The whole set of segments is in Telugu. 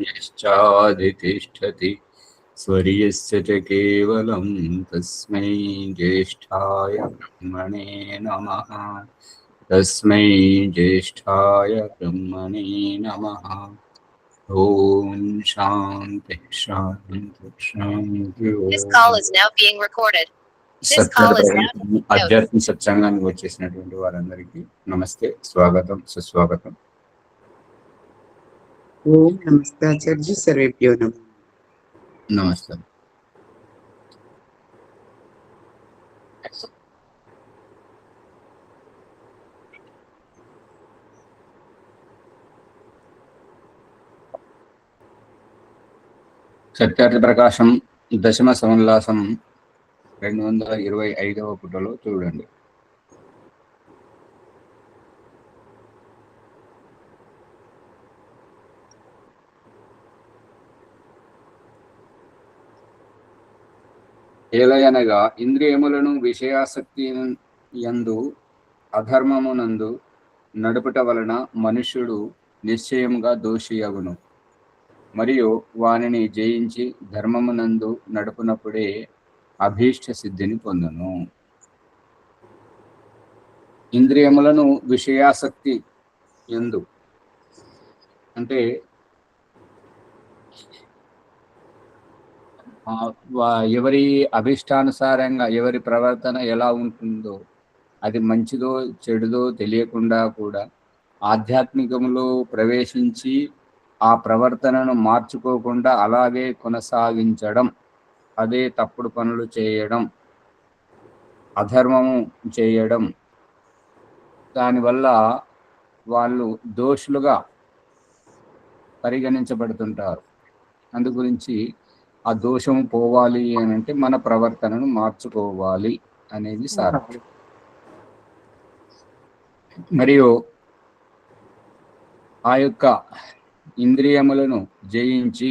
यश्चाधितिष्ठति स्वर्यस्य च केवलं तस्मै ज्येष्ठाय ब्रह्मणे नमः। तस्मै ज्येष्ठाय ब्रह्मणे नमः। ॐ शान्ति शान्ति शान्ति। This call is now being recorded. This call is now అధ్యాత్మ సత్సంగానికి వచ్చేసినటువంటి వారందరికీ నమస్తే, స్వాగతం, సుస్వాగతం. ఓం నమస్తాచార్య సర్వేభ్యో నమః. నమస్తే. సత్యార్థ ప్రకాశం దశమ సంలాసం 225వ పుటలో చూడండి. ఏలయనగా ఇంద్రియములను విషయాసక్తి యందు అధర్మమునందు నడుపుట వలన మనుష్యుడు నిశ్చయముగా దోషియగును. మరియు వానిని జయించి ధర్మమునందు నడుపునప్పుడే అభీష్ట సిద్ధిని పొందును. ఇంద్రియములను విషయాసక్తి యందు అంటే ఎవరి అభిష్టానుసారంగా ఎవరి ప్రవర్తన ఎలా ఉంటుందో, అది మంచిదో చెడుదో తెలియకుండా కూడా ఆధ్యాత్మికములో ప్రవేశించి ఆ ప్రవర్తనను మార్చుకోకుండా అలాగే కొనసాగించడం, అదే తప్పుడు పనులు చేయడం, అధర్మము చేయడం, దానివల్ల వాళ్ళు దోషులుగా పరిగణించబడుతుంటారు. అందు గురించి ఆ దోషము పోవాలి అని అంటే మన ప్రవర్తనను మార్చుకోవాలి అనేది సారం. మరియు ఆ యొక్క ఇంద్రియములను జయించి,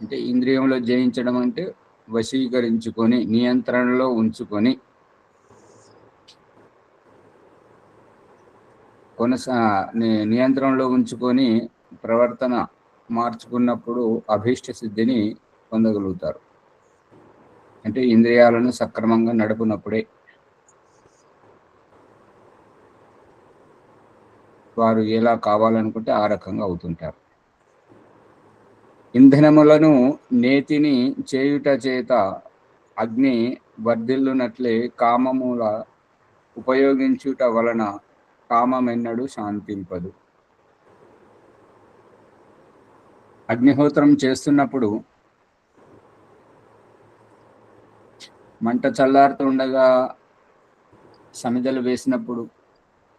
అంటే ఇంద్రియములు జయించడం అంటే వశీకరించుకొని నియంత్రణలో ఉంచుకొని నియంత్రణలో ఉంచుకొని ప్రవర్తన మార్చుకున్నప్పుడు అభీష్ట సిద్ధిని పొందగలుగుతారు. అంటే ఇంద్రియాలను సక్రమంగా నడుపునప్పుడే వారు ఎలా కావాలనుకుంటే ఆ రకంగా అవుతుంటారు. ఇంధనములను నేతిని చేయుట చేత అగ్ని వర్ధిల్లునట్లే కామముల ఉపయోగించుట వలన కామమెన్నడు శాంతింపదు. అగ్నిహోత్రం చేస్తున్నప్పుడు మంట చల్లారుతుండగా సమిధలు వేసినప్పుడు,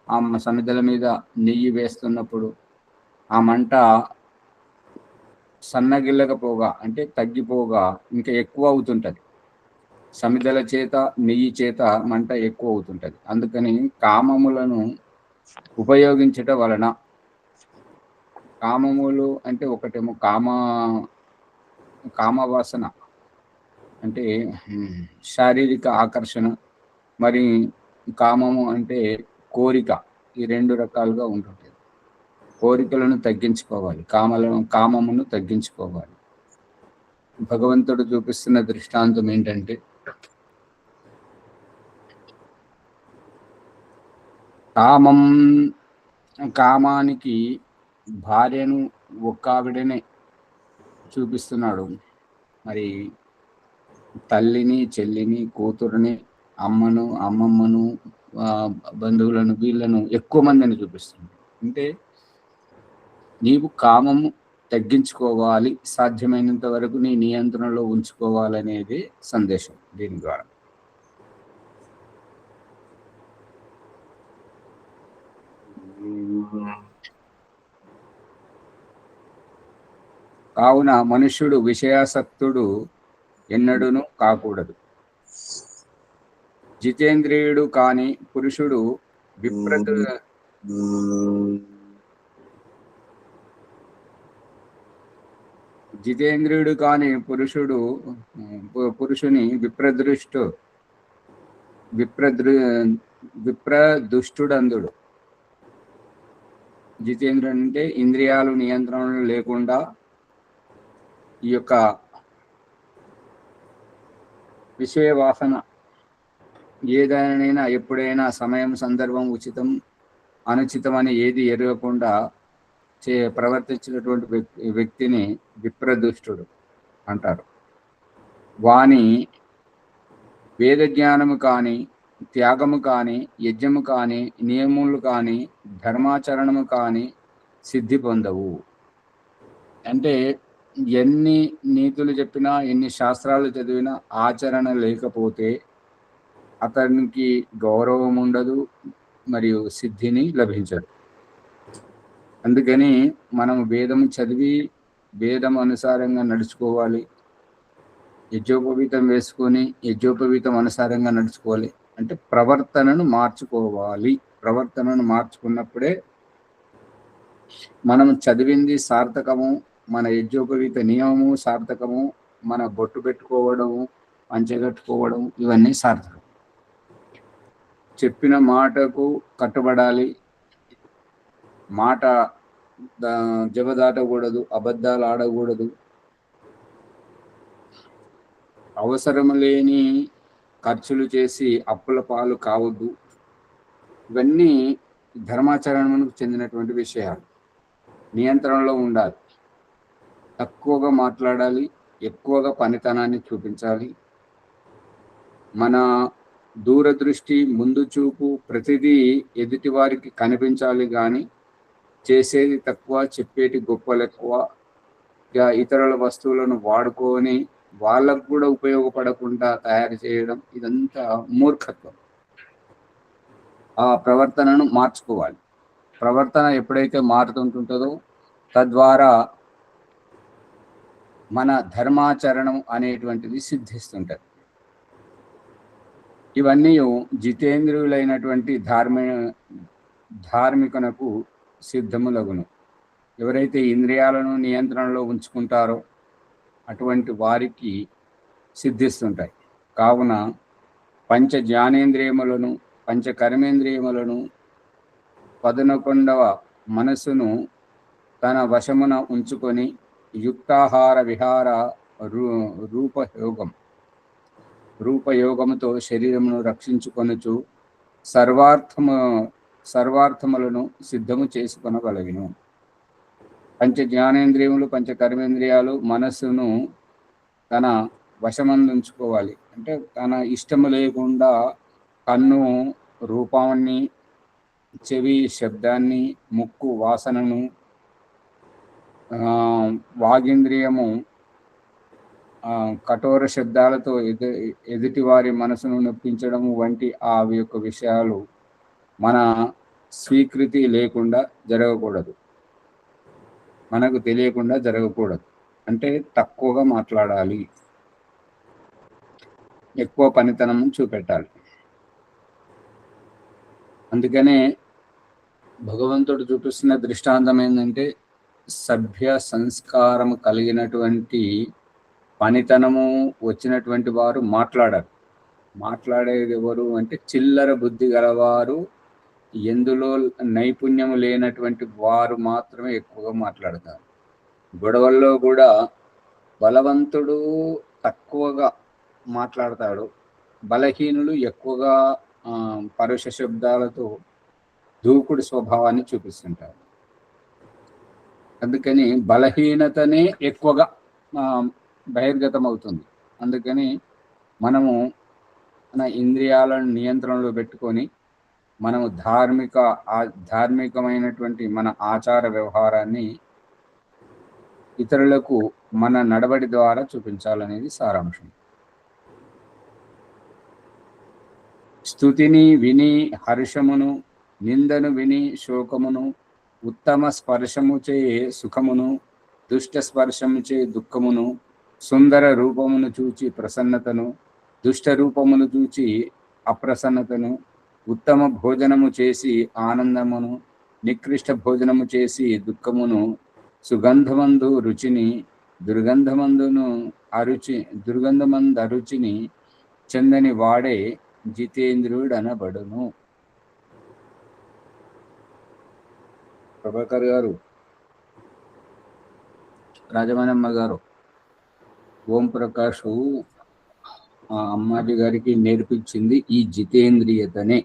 ఆ సమిధల మీద నెయ్యి వేస్తున్నప్పుడు ఆ మంట సన్నగిల్లకపోగా అంటే తగ్గిపోగా ఇంకా ఎక్కువ అవుతుంటుంది. సమిధల చేత నెయ్యి చేత మంట ఎక్కువ అవుతుంటుంది. అందుకని కామములను ఉపయోగించటం వలన, కామములు అంటే ఒకటేమో కామవాసన అంటే శారీరక ఆకర్షణ, మరి కామము అంటే కోరిక. ఈ రెండు రకాలుగా ఉంటుంటుంది. కోరికలను తగ్గించుకోవాలి, కామమును తగ్గించుకోవాలి. భగవంతుడు చూపిస్తున్న దృష్టాంతం ఏంటంటే, కామానికి భార్యను ఒక్కావిడనే చూపిస్తున్నాడు. మరి తల్లిని, చెల్లిని, కూతురుని, అమ్మమ్మను, బంధువులను, వీళ్ళను ఎక్కువ మందిని చూపిస్తుంది. అంటే నీవు కామము తగ్గించుకోవాలి, సాధ్యమైనంత వరకు నీ నియంత్రణలో ఉంచుకోవాలనేది సందేశం దీని ద్వారా. కావున మనుష్యుడు విషయాసక్తుడు ఎన్నడూను కాకూడదు. జితేంద్రియుడు కాని పురుషుడు జితేంద్రియుడు కాని పురుషుని విప్రదుష్టుడందుడు. జితేంద్రుడు అంటే ఇంద్రియాలు నియంత్రణలో లేకుండా ఈ యొక్క విషయ వాసన ఏదైనా ఎప్పుడైనా సమయం సందర్భం ఉచితం అనుచితం అని ఏది ఎరగకుండా ప్రవర్తించినటువంటి వ్యక్తిని విప్రదుష్టుడు అంటారు. వాని వేద జ్ఞానము కానీ, త్యాగము కానీ, యజ్ఞము కానీ, నియములు కానీ, ధర్మాచరణము కానీ సిద్ధి పొందవు. అంటే ఎన్ని నీతులు చెప్పినా, ఎన్ని శాస్త్రాలు చదివినా ఆచరణ లేకపోతే అతనికి గౌరవం ఉండదు, మరియు సిద్ధిని లభించదు. అందుకని మనం వేదం చదివి వేదం అనుసారంగా నడుచుకోవాలి. యజ్ఞోపవీతం వేసుకొని యజ్ఞోపవీతం అనుసారంగా నడుచుకోవాలి. అంటే ప్రవర్తనను మార్చుకోవాలి. ప్రవర్తనను మార్చుకున్నప్పుడే మనం చదివింది సార్థకము, మన యజ్ఞోపవీత నియమము సార్థకము, మన బొట్టు పెట్టుకోవడము, పంచెగట్టుకోవడం ఇవన్నీ సార్థకం. చెప్పిన మాటకు కట్టుబడాలి. మాట జబదాటకూడదు, అబద్ధాలు ఆడకూడదు, అవసరం లేని ఖర్చులు చేసి అప్పుల పాలు కావద్దు. ఇవన్నీ ధర్మాచరణకు చెందినటువంటి విషయాలు. నియంత్రణలో ఉండాలి. తక్కువగా మాట్లాడాలి, ఎక్కువగా పనితనాన్ని చూపించాలి. మన దూరదృష్టి, ముందు చూపు ప్రతిదీ ఎదుటి వారికి కనిపించాలి. కానీ చేసేది తక్కువ, చెప్పేటి గొప్పలు ఎక్కువ. ఇతరుల వస్తువులను వాడుకొని వాళ్ళకు కూడా ఉపయోగపడకుండా తయారు చేయడం ఇదంతా మూర్ఖత్వం. ఆ ప్రవర్తనను మార్చుకోవాలి. ప్రవర్తన ఎప్పుడైతే మారుతుంటుంటుందో తద్వారా మన ధర్మాచరణం అనేటువంటిది సిద్ధిస్తుంటది. ఇవన్నీ జితేంద్రియులైనటువంటి ధార్మికునకు సిద్ధములగును. ఎవరైతే ఇంద్రియాలను నియంత్రణలో ఉంచుకుంటారో అటువంటి వారికి సిద్ధిస్తుంటాయి. కావున పంచ జ్ఞానేంద్రియములను, పంచ కర్మేంద్రియములను, 11వ మనస్సును తన వశమున ఉంచుకొని యుక్తాహార విహార రూపయోగముతో శరీరమును రక్షించుకొనుచు సర్వార్థములను సిద్ధము చేసుకొనగలిగిను. పంచ జ్ఞానేంద్రియములు, పంచ కర్మేంద్రియాలు మనస్సును తన వశమందుంచుకోవాలి. అంటే తన ఇష్టము లేకుండా కన్ను రూపాన్ని, చెవి శబ్దాన్ని, ముక్కు వాసనను, వాగింద్రియము కఠోర శబ్దాలతో ఎదుటి వారి మనసును నొప్పించడము వంటి ఆ యొక్క విషయాలు మన స్వీకృతి లేకుండా జరగకూడదు, మనకు తెలియకుండా జరగకూడదు. అంటే తక్కువగా మాట్లాడాలి, ఎక్కువ పనితనం చూపెట్టాలి. అందుకనే భగవంతుడు చూపిస్తున్న దృష్టాంతం ఏంటంటే సభ్య సంస్కారం కలిగినటువంటి పనితనము వచ్చినటువంటి వారు మాట్లాడారు. మాట్లాడేది ఎవరు అంటే చిల్లర బుద్ధి గలవారు, ఎందులో నైపుణ్యం లేనటువంటి వారు మాత్రమే ఎక్కువగా మాట్లాడతారు. గొడవల్లో కూడా బలవంతుడు తక్కువగా మాట్లాడతాడు, బలహీనులు ఎక్కువగా పరుష శబ్దాలతో దూకుడు స్వభావాన్ని చూపిస్తుంటారు. అందుకని బలహీనతనే ఎక్కువగా బహిర్గతం అవుతుంది. అందుకని మనము మన ఇంద్రియాలను నియంత్రణలో పెట్టుకొని మనము ధార్మికమైనటువంటి మన ఆచార వ్యవహారాన్ని ఇతరులకు మన నడవడి ద్వారా చూపించాలనేది సారాంశం. స్తుతిని విని హర్షమును, నిందను విని శోకమును, ఉత్తమ స్పర్శముచే సుఖమును, దుష్ట స్పర్శముచే దుఃఖమును, సుందర రూపమును చూచి ప్రసన్నతను, దుష్ట రూపమును చూచి అప్రసన్నతను, ఉత్తమ భోజనము చేసి ఆనందమును, నికృష్ట భోజనము చేసి దుఃఖమును, సుగంధమందు రుచిని, దుర్గంధమందు అరుచిని చెందని వాడే జితేంద్రుడనబడును. ప్రభాకర్ గారు, రాజమణమ్మ గారు, ఓం ప్రకాష్ అమ్మాజీ గారికి నేర్పించింది ఈ జితేంద్రియతనే.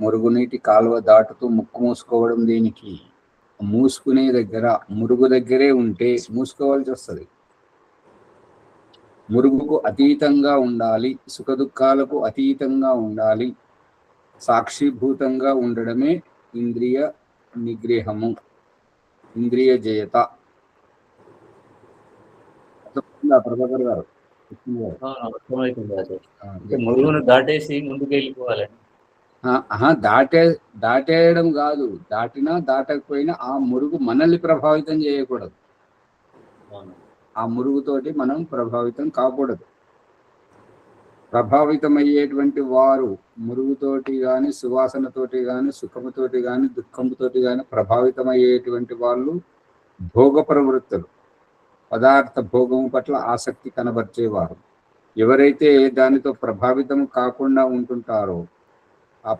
మురుగునీటి కాలువ దాటుతూ ముక్కు మూసుకోవడం దేనికి? మూసుకునే దగ్గర, మురుగు దగ్గరే ఉంటే మూసుకోవాల్సి వస్తుంది. మురుగుకు అతీతంగా ఉండాలి, సుఖదుఖాలకు అతీతంగా ఉండాలి, సాక్షిభూతంగా ఉండడమే ఇంద్రియ నిగ్రహము, ఇంద్రియ జయత. ప్రభాకర్ గారు, మురుగును దాటేసి ముందుకు వెళ్ళిపోవాలని. దాటేయడం కాదు, దాటినా దాటకపోయినా ఆ మురుగు మనల్ని ప్రభావితం చేయకూడదు. ఆ మురుగుతోటి మనం ప్రభావితం కాకూడదు. ప్రభావితమయ్యేటువంటి వారు మురుగుతోటి కానీ, సువాసనతోటి కానీ, సుఖముతోటి కానీ, దుఃఖముతోటి కానీ ప్రభావితమయ్యేటువంటి వాళ్ళు భోగ ప్రవృత్తులు, పదార్థ భోగము పట్ల ఆసక్తి కనబర్చేవారు. ఎవరైతే దానితో ప్రభావితం కాకుండా ఉంటుంటారో, ఆ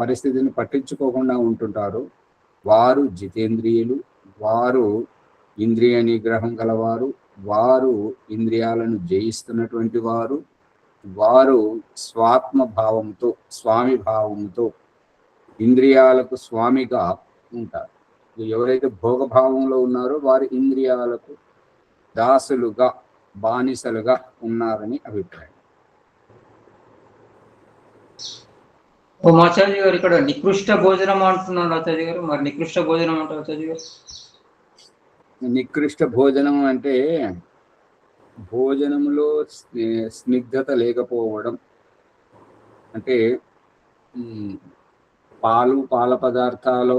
పరిస్థితిని పట్టించుకోకుండా ఉంటుంటారో వారు జితేంద్రియులు, వారు ఇంద్రియ నిగ్రహం గలవారు, వారు ఇంద్రియాలను జయిస్తున్నటువంటి వారు, వారు స్వాత్మ భావంతో, స్వామి భావంతో ఇంద్రియాలకు స్వామిగా ఉంటారు. ఎవరైతే భోగభావంలో ఉన్నారో వారు ఇంద్రియాలకు దాసులుగా, బానిసలుగా ఉన్నారని అభిప్రాయం. ఆచార్య గారు ఇక్కడ నికృష్ట భోజనం అంటున్నారు ఆచార్య గారు. మరి నికృష్ట భోజనం అంటే ఆచార్య గారు, నికృష్ట భోజనం అంటే భోజనంలో స్నిగ్ధత లేకపోవడం. అంటే పాల పదార్థాలు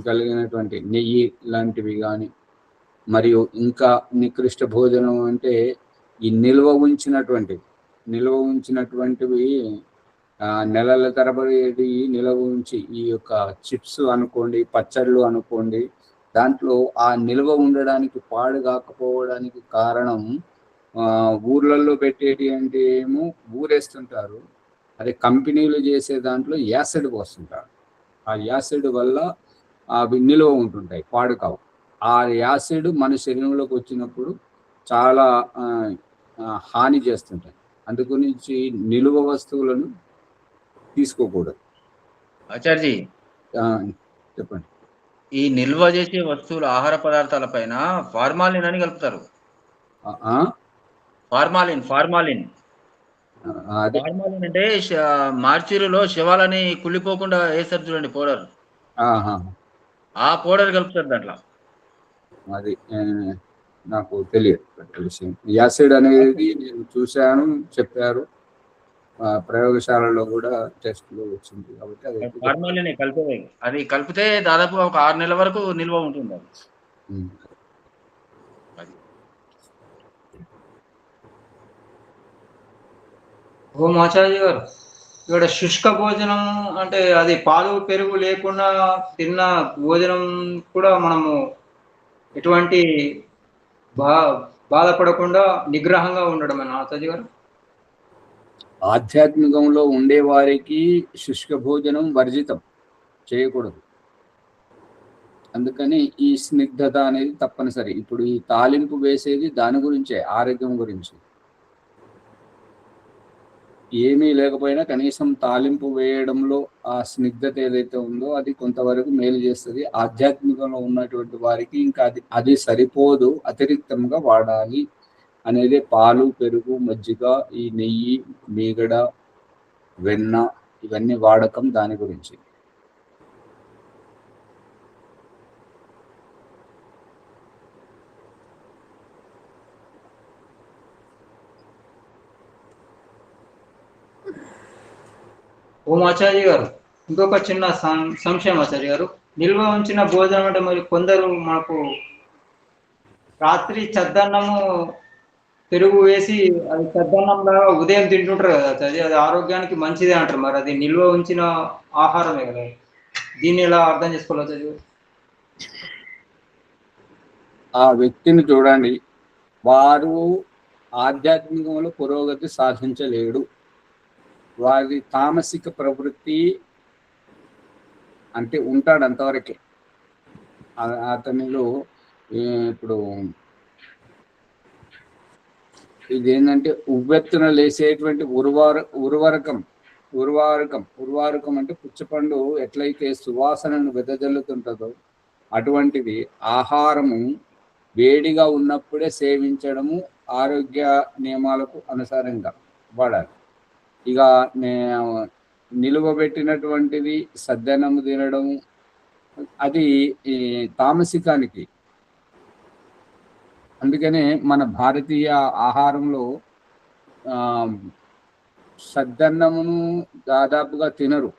కలిగినటువంటి నెయ్యి లాంటివి కానీ, మరియు ఇంకా నికృష్ట భోజనం అంటే ఈ నిల్వ ఉంచినటువంటివి నెలల తరబడి నిల్వ ఉంచి, ఈ యొక్క చిప్స్ అనుకోండి, పచ్చళ్ళు అనుకోండి, దాంట్లో ఆ నిల్వ ఉండడానికి, పాడు కాకపోవడానికి కారణం ఊర్లలో పెట్టేటి అంటే ఏమో ఊరేస్తుంటారు, అదే కంపెనీలు చేసే దాంట్లో యాసిడ్ పోస్తుంటారు. ఆ యాసిడ్ వల్ల అవి నిల్వ ఉంటుంటాయి, పాడు కావు. ఆ యాసిడ్ మన శరీరంలోకి వచ్చినప్పుడు చాలా హాని చేస్తుంటాయి. అందుగురించి నిలువ వస్తువులను తీసుకోకూడదు. ఆచార్జీ, చెప్పండి. ఈ నిల్వ చేసే వస్తువులు, ఆహార పదార్థాల పైన ఫార్మాలిన్ అని కలుపుతారు. ఫార్మాలిన్ అంటే మార్చిలో శవాలని కుళ్ళిపోకుండా వేస్తారు చూడండి, పౌడర్. ఆ పౌడర్ కలుపుతారు దాంట్లో. అది నాకు తెలియదు విషయం. యాసిడ్ అనేది నేను చూశాను, చెప్పారు, ప్రయోగశాలలో కూడా టెస్ట్లో వచ్చింది. కాబట్టి అది ఫార్మాలిన్ కలిపే, అది కలిపితే దాదాపు ఒక 6 నెలల వరకు నిల్వ ఉంటుంది. ఓం ఆచార్య గారు, ఇక్కడ శుష్క భోజనం అంటే అది పాలు పెరుగు లేకుండా తిన్న భోజనం కూడా మనము ఎటువంటి బాధపడకుండా నిగ్రహంగా ఉండడం అని ఆచార్య గారు. ఆధ్యాత్మికంలో ఉండే వారికి శుష్క భోజనం వర్జితం, చేయకూడదు. అందుకని ఈ స్నిగ్ధత అనేది తప్పనిసరి. ఇప్పుడు ఈ తాలింపు వేసేది దాని గురించే, ఆరోగ్యం గురించి. ఏమీ లేకపోయినా కనీసం తాలింపు వేయడంలో ఆ స్నిగ్ధత ఏదైతే ఉందో అది కొంతవరకు మేలు చేస్తుంది. ఆధ్యాత్మికంలో ఉన్నటువంటి వారికి ఇంకా అది సరిపోదు, అతిరిక్తంగా వాడాలి అనేది పాలు, పెరుగు, మజ్జిగ, ఈ నెయ్యి, మీగడ, వెన్న, ఇవన్నీ వాడకం దాని గురించి. ఓం ఆచార్య గారు, ఇంకొక చిన్న సంశయం ఆచార్య గారు. నిల్వ ఉంచిన భోజనం అంటే మరి కొందరు మనకు రాత్రి చద్దన్నము పెరుగు వేసి అది చద్దన్నం లాగా ఉదయం తింటుంటారు కదా ఆచార్య, అది ఆరోగ్యానికి మంచిదే అంటారు. మరి అది నిల్వ ఉంచిన ఆహారమే కదా, దీన్ని ఎలా అర్థం చేసుకోవాలి ఆచార్య? ఆ వ్యక్తిని చూడండి, వారు ఆధ్యాత్మికంలో పురోగతి సాధించలేడు. వారి తామసిక ప్రవృత్తి అంటే ఉంటాడు అంతవరకే. అతనిలో ఇప్పుడు ఇదేంటంటే ఉవ్వెత్తున లేసేటువంటి ఉర్వారుకం అంటే పుచ్చపండు ఎట్లయితే సువాసనను వెదజల్లుతుంటుందో అటువంటిది ఆహారము వేడిగా ఉన్నప్పుడే సేవించడము ఆరోగ్య నియమాలకు అనుసారంగా వాడాలి. ఇక నిలువబెట్టినటువంటిది సద్దన్నము తినడము అది తామసికానికి. అందుకనే మన భారతీయ ఆహారంలో సద్దన్నమును దాదాపుగా తినరు.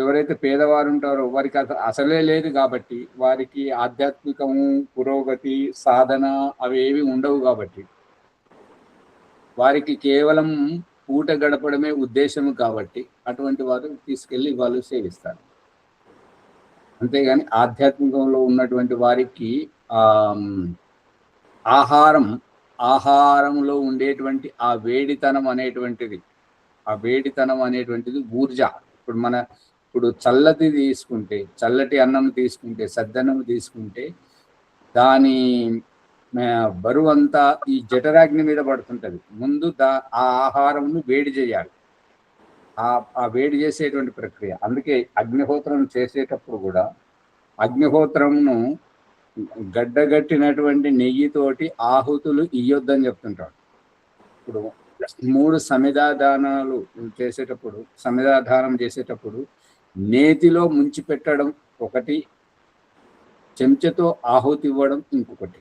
ఎవరైతే పేదవారు ఉంటారో వారికి అసలే లేదు కాబట్టి, వారికి ఆధ్యాత్మికము, పురోగతి, సాధన అవి ఏవి ఉండవు కాబట్టి, వారికి కేవలం పూట గడపడమే ఉద్దేశము కాబట్టి అటువంటి వారు తీసుకెళ్ళి వాళ్ళు సేవిస్తారు. అంతేగాని ఆధ్యాత్మికంలో ఉన్నటువంటి వారికి ఆహారంలో ఉండేటువంటి ఆ వేడితనం అనేటువంటిది ఊర్జ. ఇప్పుడు చల్లటి అన్నం తీసుకుంటే, సద్దన్నం తీసుకుంటే దాని బరువు అంతా ఈ జఠరాగ్ని మీద పడుతుంటది. ముందు ఆ ఆహారంను వేడి చేయాలి. ఆ వేడి చేసేటువంటి ప్రక్రియ. అందుకే అగ్నిహోత్రం చేసేటప్పుడు కూడా అగ్నిహోత్రంను గడ్డగట్టినటువంటి నెయ్యితోటి ఆహుతులు ఇయ్యొద్దని చెప్తుంటాడు. ఇప్పుడు 3 సమిధాదానం చేసేటప్పుడు నేతిలో ముంచి పెట్టడం ఒకటి, చెంచాతో ఆహుతి ఇవ్వడం ఇంకొకటి.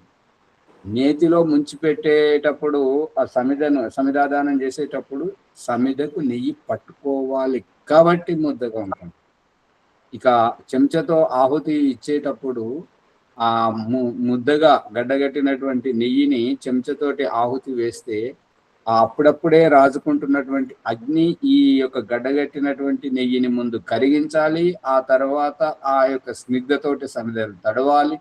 నేతిలో ముంచి పెట్టేటప్పుడు ఆ సమిధాదానం చేసేటప్పుడు సమిధకు నెయ్యి పట్టుకోవాలి కాబట్టి ముద్దగా ఉంటుంది. ఇక చెంచాతో ఆహుతి ఇచ్చేటప్పుడు ఆ ముద్దగా గడ్డగట్టినటువంటి నెయ్యిని చెంచాతోటి ఆహుతి వేస్తే అప్పుడప్పుడే రాజుకుంటున్నటువంటి అగ్ని ఈ యొక్క గడ్డగట్టినటువంటి నెయ్యిని ముందు కరిగించాలి. ఆ తర్వాత ఆ యొక్క స్నిగ్ధతోటి సమిధలు తడవాలి.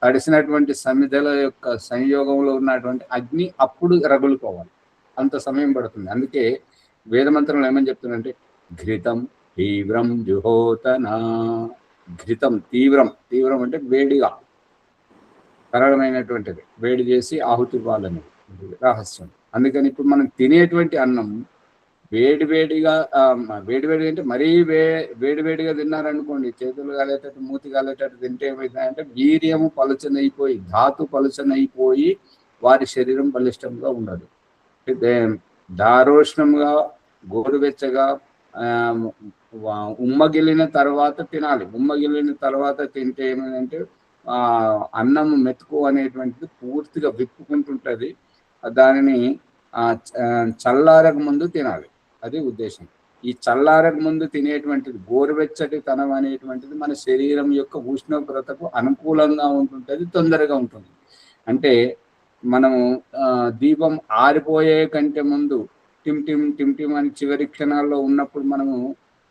తడిసినటువంటి సమిధల యొక్క సంయోగంలో ఉన్నటువంటి అగ్ని అప్పుడు రగులుకోవాలి. అంత సమయం పడుతుంది. అందుకే వేదమంత్రంలో ఏమని చెప్తుందంటే ఘృతం తీవ్రం జుహోతన. ఘృతం తీవ్రం అంటే వేడిగా సరళమైనటువంటిది, వేడి చేసి ఆహుతి ఇవ్వాలని రహస్యం. అందుకని ఇప్పుడు మనం తినేటువంటి అన్నం వేడివేడిగా అంటే మరీ వేడివేడిగా తిన్నారనుకోండి, చేతులు కాలేటట్టు, మూతి కాలేటట్టు తింటే ఏమవుతుందంటే వీర్యము పలుచనైపోయి, ధాతు పలుచనైపోయి వారి శరీరం బలిష్టంగా ఉండదు. దారోష్ణంగా గోరువెచ్చగా ఉమ్మగిలిన తర్వాత తినాలి. ఉమ్మగిలిన తర్వాత తింటే ఏమైందంటే అన్నం మెతుకు అనేటువంటిది పూర్తిగా విప్పుకుంటుంటది. దానిని చల్లారక ముందు తినాలి. అది ఉద్దేశం. ఈ చల్లారక ముందు తినేటువంటిది గోరువెచ్చటి తనం అనేటువంటిది మన శరీరం యొక్క ఉష్ణోగ్రతకు అనుకూలంగా ఉంటుంటుంది, తొందరగా ఉంటుంది. అంటే మనము దీపం ఆరిపోయే కంటే ముందు టిమ్ అని చివరి క్షణాల్లో ఉన్నప్పుడు మనము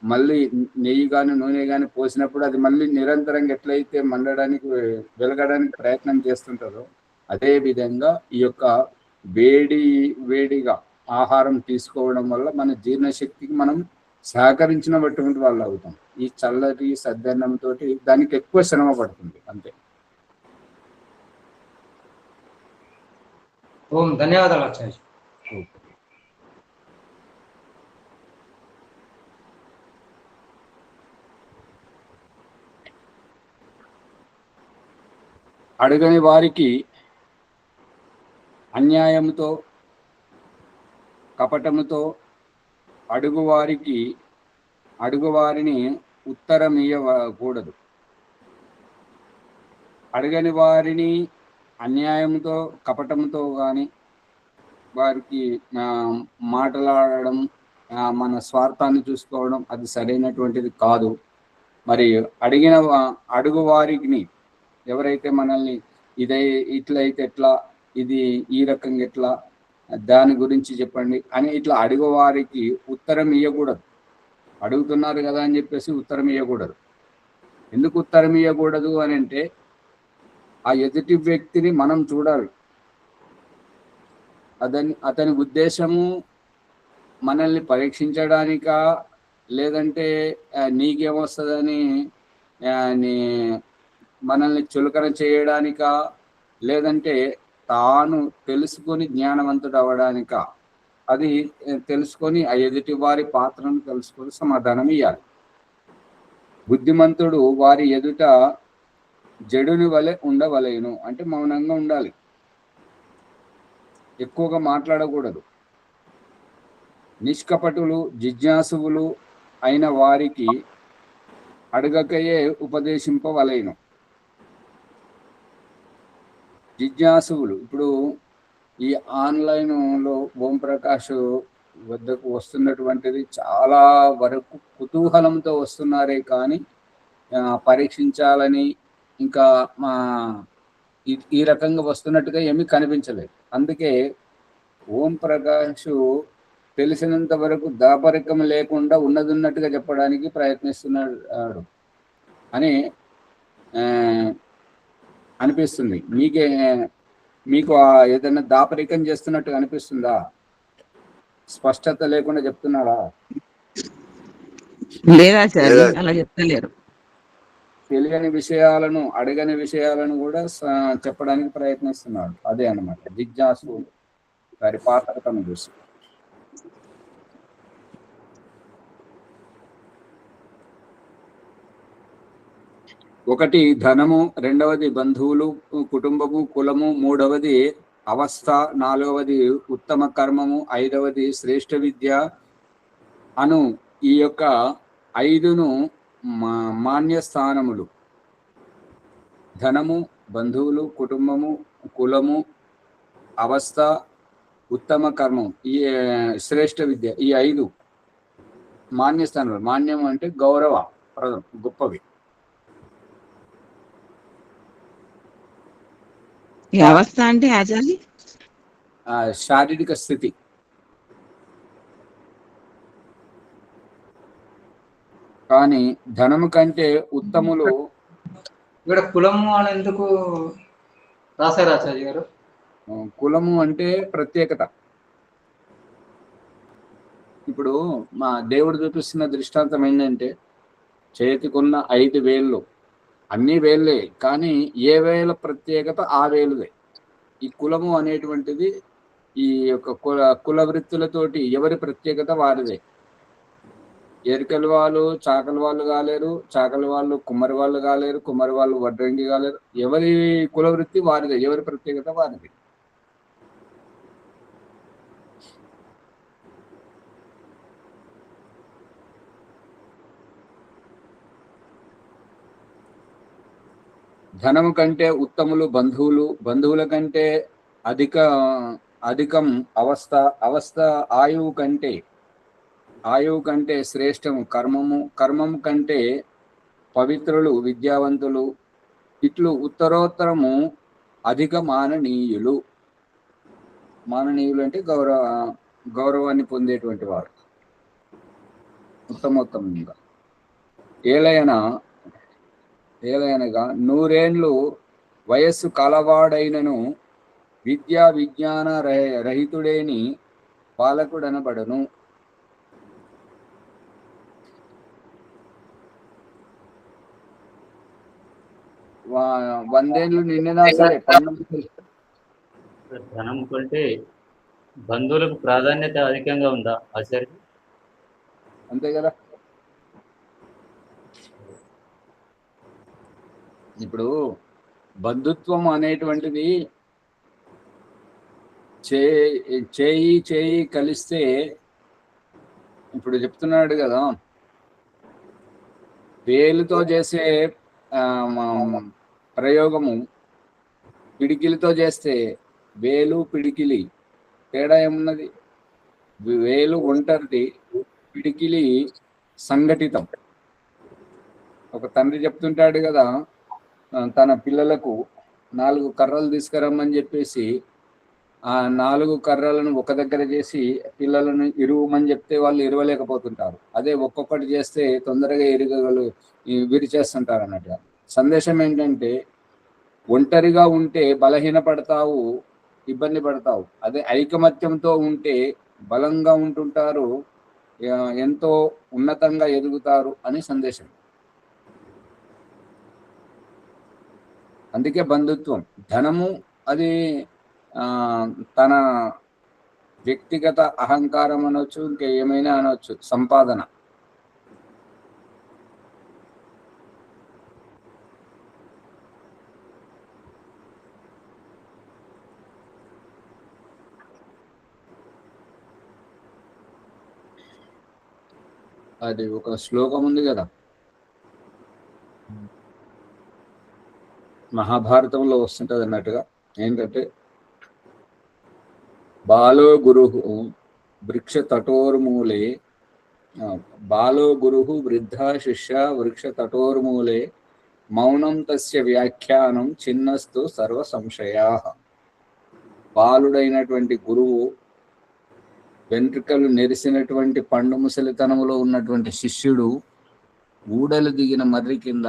మళ్ళీ నెయ్యి కానీ నూనె కానీ పోసినప్పుడు అది మళ్ళీ నిరంతరంగా ఎట్లయితే వెలగడానికి ప్రయత్నం చేస్తుంటారో అదే విధంగా ఈ యొక్క వేడిగా ఆహారం తీసుకోవడం వల్ల మన జీర్ణశక్తికి మనం సహకరించినటువంటి వాళ్ళు అవుతాం. ఈ చల్లటి సద్దన్నంతో దానికి ఎక్కువ శ్రమ పడుతుంది అంతే. ఓం ధన్యవాదాలు ఆచార్య. అడగని వారికి అన్యాయంతో, కపటముతో అడుగువారిని ఉత్తరమియ్యకూడదు. అడగని వారిని అన్యాయంతో, కపటంతో కానీ వారికి మాట్లాడడం, మన స్వార్థాన్ని చూసుకోవడం అది సరైనటువంటిది కాదు. మరి అడుగు వారికి ఎవరైతే మనల్ని ఇట్లయితే ఎట్లా, ఇది ఈ రకంగా ఎట్లా, దాని గురించి చెప్పండి అని ఇట్లా అడుగు వారికి ఉత్తరం ఇవ్వకూడదు. అడుగుతున్నారు కదా అని చెప్పేసి ఉత్తరం ఇవ్వకూడదు. ఎందుకు ఉత్తరం ఇవ్వకూడదు అని అంటే ఆ ఎదుటి వ్యక్తిని మనం చూడాలి. అతని ఉద్దేశము మనల్ని పరీక్షించడానికా లేదంటే నీకేమొస్తుందని నీ మనల్ని చులకన చేయడానిక, లేదంటే తాను తెలుసుకొని జ్ఞానవంతుడు అవ్వడానిక, అది తెలుసుకొని ఆ ఎదుటి వారి పాత్రను తెలుసుకొని సమాధానం ఇవ్వాలి. బుద్ధిమంతుడు వారి ఎదుట జడుని వలె ఉండవలేను, అంటే మౌనంగా ఉండాలి, ఎక్కువగా మాట్లాడకూడదు. నిష్కపటులు జిజ్ఞాసువులు అయిన వారికి అడగకయే ఉపదేశింపవలేను. జిజ్ఞాసువులు, ఇప్పుడు ఈ ఆన్లైన్లో ఓంప్రకాష్ వద్దకు వస్తున్నటువంటిది చాలా వరకు కుతూహలంతో వస్తున్నారే కానీ పరీక్షించాలని ఇంకా ఈ రకంగా వస్తున్నట్టుగా ఏమీ కనిపించలేదు. అందుకే ఓంప్రకాష్ తెలిసినంత వరకు దాపరికం లేకుండా ఉన్నదిన్నట్టుగా చెప్పడానికి ప్రయత్నిస్తున్నాడు అని అనిపిస్తుంది. మీకు ఏదైనా దాపరికం చేస్తున్నట్టు అనిపిస్తుందా? స్పష్టత లేకుండా చెప్తున్నాడా? లేదా అలా చెప్తలేరు. తెలియని విషయాలను, అడగని విషయాలను కూడా చెప్పడానికి ప్రయత్నిస్తున్నాడు. అదే అన్నమాట జిజ్ఞాసు వారి పాత్రతను చూసి. ఒకటి ధనము, రెండవది బంధువులు, కుటుంబము, కులము, మూడవది అవస్థ, నాలుగవది ఉత్తమ కర్మము, ఐదవది శ్రేష్ఠ విద్య అను ఈ యొక్క 5ను మాన్యస్థానములు. ధనము, బంధువులు, కుటుంబము, కులము, అవస్థ, ఉత్తమ కర్మం, ఈ శ్రేష్ఠ విద్య, ఈ 5 మాన్యస్థానములు. మాన్యం అంటే గౌరవ ప్రదం, గొప్పవి. ఈ అవస్థ అంటే ఆచార్య శారీరక స్థితి. కానీ ధనము కంటే ఉత్తములు. ఇక్కడ కులము అని ఎందుకు రాశారు ఆచార్య గారు? కులము అంటే ప్రత్యేకత. ఇప్పుడు మా దేవుడు చూపిస్తున్న దృష్టాంతం ఏంటంటే, చేతికున్న 5 వేళ్ళు అన్ని వేళ్ళే, కానీ ఏ వేల ప్రత్యేకత ఆ వేలుదే. ఈ కులము అనేటువంటిది ఈ యొక్క కుల వృత్తులతోటి ఎవరి ప్రత్యేకత వారిదే. ఎరికల వాళ్ళు చాకలి వాళ్ళు కాలేరు, చాకలి వాళ్ళు కుమ్మరి వాళ్ళు కాలేరు, కుమ్మరి వాళ్ళు వడ్రంగి కాలేరు. ఎవరి కుల వృత్తి వారిదే, ఎవరి ప్రత్యేకత వారిది. ధనము కంటే ఉత్తములు బంధువులు, బంధువుల కంటే అధికం అవస్థ, అవస్థ ఆయువు కంటే శ్రేష్టము కర్మము, కర్మము కంటే పవిత్రులు విద్యావంతులు, ఇట్లు ఉత్తరోత్తరము అధిక మాననీయులు. మాననీయులు అంటే గౌరవాన్ని పొందేటువంటి వారు ఉత్తమోత్తమంగా. ఏలయనగా 100 ఏండ్లు వయస్సు కలవాడైనను విద్యా విజ్ఞాన రహితుడేని బాలకుడనబడను. వందేళ్ళు నిండినా సరే ధనం కంటే బంధువులకు ప్రాధాన్యత అధికంగా ఉందా ఆచార్య? అంతే కదా. ఇప్పుడు బంధుత్వం అనేటువంటిది చేయి కలిస్తే, ఇప్పుడు చెప్తున్నాడు కదా, వేలుతో చేసే ప్రయోగము పిడికిలితో చేస్తే, వేలు పిడికిలి తేడా ఏమున్నది? వేలు ఒంటరిది, పిడికిలి సంఘటితం. ఒక తండ్రి చెప్తుంటాడు కదా, తన పిల్లలకు 4 కర్రలు తీసుకురమ్మని చెప్పేసి ఆ 4 కర్రలను ఒక దగ్గర చేసి పిల్లలను ఇరువమని చెప్తే వాళ్ళు ఇరవలేకపోతుంటారు. అదే ఒక్కొక్కటి చేస్తే తొందరగా విరిచేస్తుంటారు అన్నట్టుగా. సందేశం ఏంటంటే, ఒంటరిగా ఉంటే బలహీనపడతావు, ఇబ్బంది పడతావు. అదే ఐకమత్యంతో ఉంటే బలంగా ఉంటుంటారు, ఎంతో ఉన్నతంగా ఎదుగుతారు అని సందేశం. అందుకే బంధుత్వం. ధనము అది తన వ్యక్తిగత అహంకారం అనొచ్చు, ఇంకా ఏమైనా అనొచ్చు, సంపాదన. అది ఒక శ్లోకం ఉంది కదా, మహాభారతంలో వస్తుంటది అన్నట్టుగా. ఏంటంటే బాలో గురు వృక్ష తటోర్మూలే, బాలో గురు వృద్ధ శిష్య వృక్ష తటోర్మూలే మౌనం తస్య వ్యాఖ్యానం చిన్నస్తు సర్వ సంశయా. బాలుడైనటువంటి గురువు, వెంట్రుకలు నెరిసినటువంటి పండు ముసలితనములో ఉన్నటువంటి శిష్యుడు ఊడలు దిగిన మర్రి కింద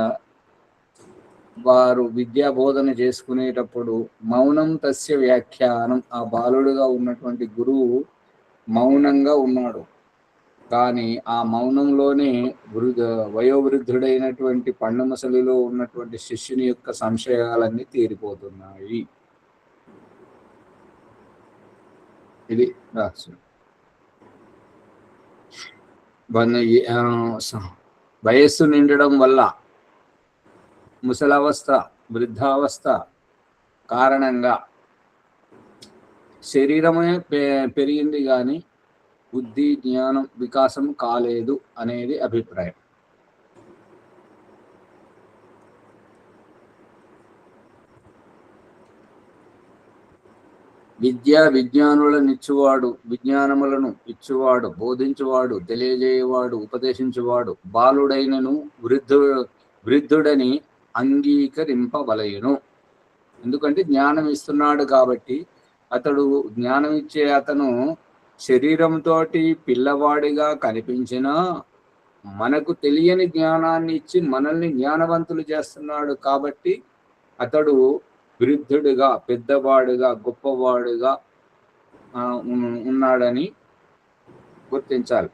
వారు విద్యా బోధన చేసుకునేటప్పుడు మౌనం తస్య వ్యాఖ్యానం, ఆ బాలుడుగా ఉన్నటువంటి గురువు మౌనంగా ఉన్నాడు. కానీ ఆ మౌనంలోనే వయోవృద్ధుడైనటువంటి పండు ముసలిలో ఉన్నటువంటి శిష్యుని యొక్క సంశయాలన్నీ తీరిపోతున్నాయి. ఇది రహస్యం. వయస్సు నిండడం వల్ల, ముసలావస్థ, వృద్ధావస్థ కారణంగా శరీరమే పెరిగింది కానీ బుద్ధి జ్ఞానం వికాసం కాలేదు అనేది అభిప్రాయం. విజ్ఞానులను ఇచ్చువాడు, విజ్ఞానములను ఇచ్చువాడు, బోధించువాడు, తెలియజేయవాడు, ఉపదేశించువాడు బాలుడైనను వృద్ధుడని అంగీకరింపవలయును. ఎందుకంటే జ్ఞానం ఇస్తున్నాడు కాబట్టి. అతడు జ్ఞానం ఇచ్చే అతను శరీరంతో పిల్లవాడిగా కనిపించినా మనకు తెలియని జ్ఞానాన్ని ఇచ్చి మనల్ని జ్ఞానవంతులు చేస్తున్నాడు కాబట్టి అతడు వృద్ధుడిగా, పెద్దవాడుగా, గొప్పవాడుగా ఉన్నాడని గుర్తించాలి.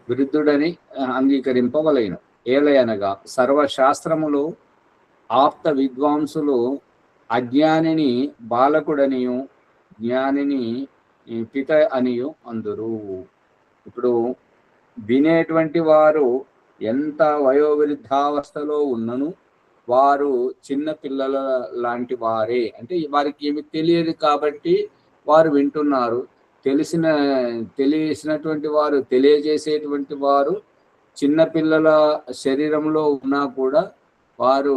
వృద్ధుడని అంగీకరింపవలెను. ఏలయనగా సర్వశాస్త్రములు ఆప్త విద్వాంసులు అజ్ఞానిని బాలకుడనియు జ్ఞానిని పిత అనియు అందురు. ఇప్పుడు వినేటువంటి వారు ఎంత వయోవృద్ధావస్థలో ఉన్నను వారు చిన్న పిల్లల లాంటి వారే. అంటే వారికి ఏమి తెలియదు కాబట్టి వారు వింటున్నారు. తెలిసినటువంటి వారు, తెలియజేసేటువంటి వారు చిన్న పిల్లల శరీరంలో ఉన్నా కూడా వారు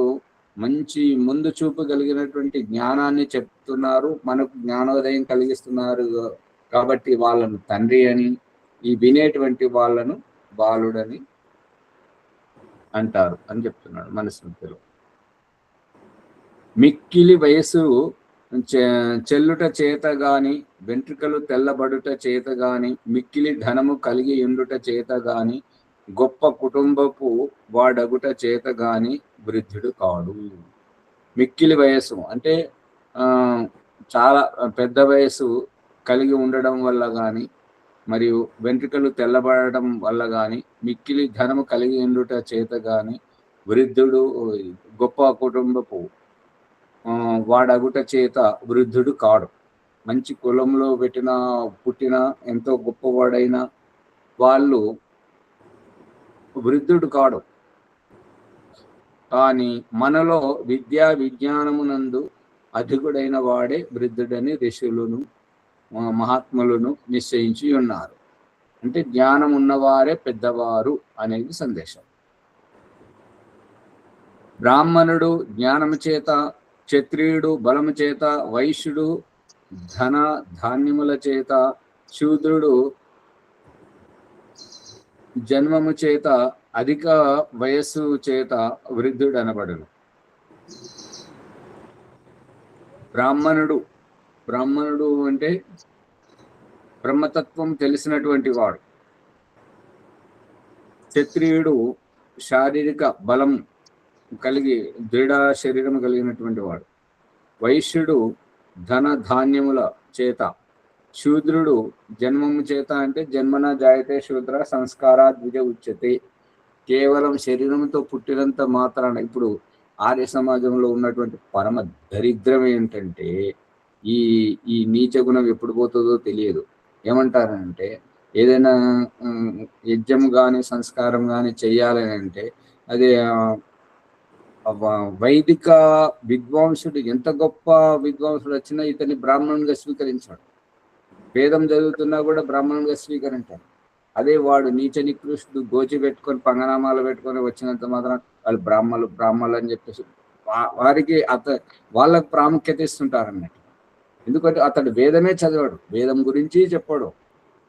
మంచి ముందు చూపు కలిగినటువంటి జ్ఞానాన్ని చెప్తున్నారు, మనకు జ్ఞానోదయం కలిగిస్తున్నారు. కాబట్టి వాళ్ళను తండ్రి అని, ఈ వినేటువంటి వాళ్ళను బాలుడని అంటారు అని చెప్తున్నాడు మనస్మృతిలో. మిక్కిలి వయసు చెల్లుట చేత గాని, వెంట్రుకలు తెల్లబడుట చేత గాని, మిక్కిలి ధనము కలిగి ఉండుట చేత గాని, గొప్ప కుటుంబపు వాడగుట చేత గాని వృద్ధుడు కాడు. మిక్కిలి వయస్సు అంటే చాలా పెద్ద వయసు కలిగి ఉండడం వల్ల కానీ, మరియు వెంట్రుకలు తెల్లబడడం వల్ల కానీ, మిక్కిలి ధనము కలిగి ఉండుట చేత కానీ వృద్ధుడు, గొప్ప కుటుంబపు వాడగుట చేత వృద్ధుడు కాడు. మంచి కులంలో పుట్టిన ఎంతో గొప్పవాడైన వాళ్ళు వృద్ధుడు కాడు. కానీ మనలో విజ్ఞానమునందు అధికుడైన వాడే వృద్ధుడని ఋషులను మహాత్ములను నిశ్చయించి ఉన్నారు. అంటే జ్ఞానం ఉన్నవారే పెద్దవారు అనేది సందేశం. బ్రాహ్మణుడు జ్ఞానము చేత, క్షత్రియుడు బలము చేత, వైశ్యుడు ధన ధాన్యముల చేత, శూద్రుడు జన్మము చేత, అధిక వయస్సు చేత వృద్ధుడు అనబడును. బ్రాహ్మణుడు అంటే బ్రహ్మతత్వం తెలిసినటువంటి వాడు. క్షత్రియుడు శారీరక బలం కలిగి దృఢ శరీరం కలిగినటువంటి వాడు. వైశ్యుడు ధన ధాన్యముల చేత, శూద్రుడు జన్మము చేత అంటే జన్మన జాయతే శూద్ర సంస్కారా ద్విజ ఉచ్యతే. కేవలం శరీరంతో పుట్టినంత మాత్రాన ఇప్పుడు ఆర్య సమాజంలో ఉన్నటువంటి పరమ దరిద్రం ఏంటంటే ఈ ఈ నీచ గుణం ఎప్పుడు పోతుందో తెలియదు. ఏమంటారంటే ఏదైనా యజ్ఞం కానీ సంస్కారం కానీ చెయ్యాలని అంటే అది వైదిక విద్వాంసుడు ఎంత గొప్ప విద్వాంసుడు వచ్చినా ఇతన్ని బ్రాహ్మణునిగా స్వీకరించాడు. వేదం చదువుతున్నా కూడా బ్రాహ్మణునిగా స్వీకరించాడు. అదే వాడు నీచ నికృష్టుడు గోచి పెట్టుకొని పంగనామాలు పెట్టుకొని వచ్చినంత మాత్రం వాళ్ళు బ్రాహ్మణులు అని చెప్పేసి వారికి వాళ్ళకు ప్రాముఖ్యత ఇస్తుంటారు అన్నట్టు. ఎందుకంటే అతడు వేదమే చదివాడు, వేదం గురించి చెప్పాడు,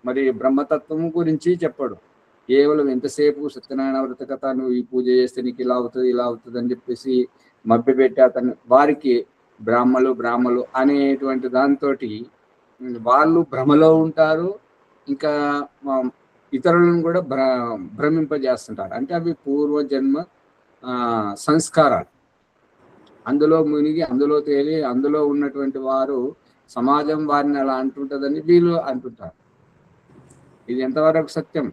మరి బ్రహ్మతత్వం గురించి చెప్పాడు. కేవలం ఎంతసేపు సత్యనారాయణ వ్రత కథ, నువ్వు ఈ పూజ చేస్తే నీకు ఇలా అవుతుంది అని చెప్పేసి మభ్యపెట్టి అతన్ని వారికి బ్రాహ్మలు అనేటువంటి దాంతో వాళ్ళు భ్రమలో ఉంటారు. ఇంకా ఇతరులను కూడా భ్రమింపజేస్తుంటారు. అంటే అవి పూర్వజన్మ సంస్కారాలు. అందులో మునిగి అందులో తేలి అందులో ఉన్నటువంటి వారు సమాజం వారిని అలా అంటుంటుందని వీళ్ళు అంటుంటారు. ఇది ఎంతవరకు సత్యం?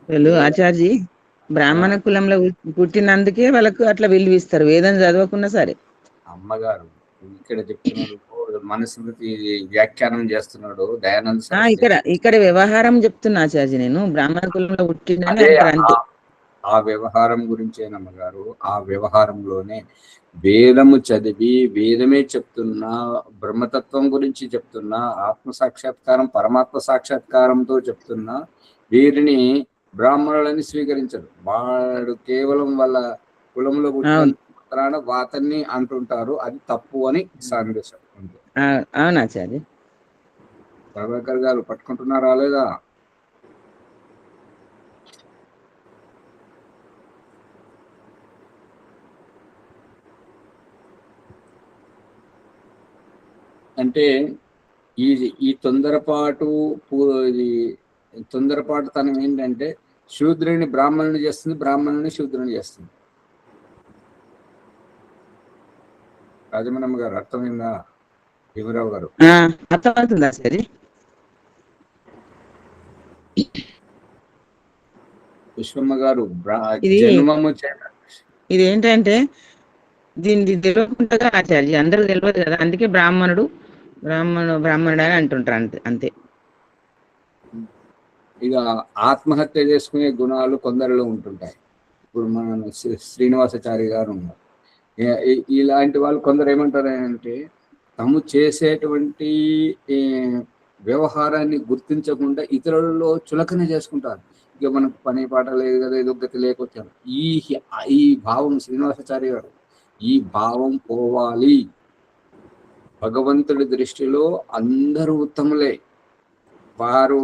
వీళ్ళు ఆచార్జీ బ్రాహ్మణ కులంలో పుట్టినందుకే వాళ్ళకు అట్లా విలువిస్తారు, వేదం చదవకున్నా సరే. అమ్మగారు ఇక్కడ చెప్తున్నాడు, మనుస్మృతి వ్యాఖ్యానం చేస్తున్నాడు దయానంద. ఇక్కడ వ్యవహారం చెప్తున్నా ఆచార్జీ, నేను బ్రాహ్మణ కులంలో పుట్టిన ఆ వ్యవహారం గురించేనమ్మగారు. ఆ వ్యవహారంలోనే వేదము చదివి వేదమే చెప్తున్నా, బ్రహ్మతత్వం గురించి చెప్తున్నా, ఆత్మ సాక్షాత్కారం పరమాత్మ సాక్షాత్కారంతో చెప్తున్నా వీరిని బ్రాహ్మణులని స్వీకరించరు. వాడు కేవలం వాళ్ళ కులంలో పుట్టిన వాతన్ని అంటుంటారు. అది తప్పు అని సందేశం. అవునాచార్య ప్రభాకర్ గారు పట్టుకుంటున్నారా లేదా? అంటే ఈ తొందరపాటుతనం ఏంటంటే శూద్రుని బ్రాహ్మణుని చేస్తుంది, బ్రాహ్మణుని శూద్రుని చేస్తుంది. రాజమణమ్మ గారు అర్థమైందా? భీమరావు గారు అర్థమవుతుందా సరే? పుష్పమ్మ గారు ఇది ఏంటంటే దీన్ని తెలియకుండా ఆచార్య అందరూ తెలియదు కదా, అందుకే బ్రాహ్మణుడు అని అంటుంటారు అంతే. ఇక ఆత్మహత్య చేసుకునే గుణాలు కొందరిలో ఉంటుంటాయి. ఇప్పుడు మన శ్రీనివాసాచారి గారు ఉన్నారు. ఇలాంటి వాళ్ళు కొందరు ఏమంటారు అంటే తాము చేసేటువంటి వ్యవహారాన్ని గుర్తించకుండా ఇతరులలో చులకన చేసుకుంటారు. ఇక మనకు పని పాట లేదు కదా, ఏదో గతి లేకొచ్చారు. ఈ భావం శ్రీనివాసాచారి గారు, ఈ భావం పోవాలి. భగవంతుడి దృష్టిలో అందరూ ఉత్తములే. వారు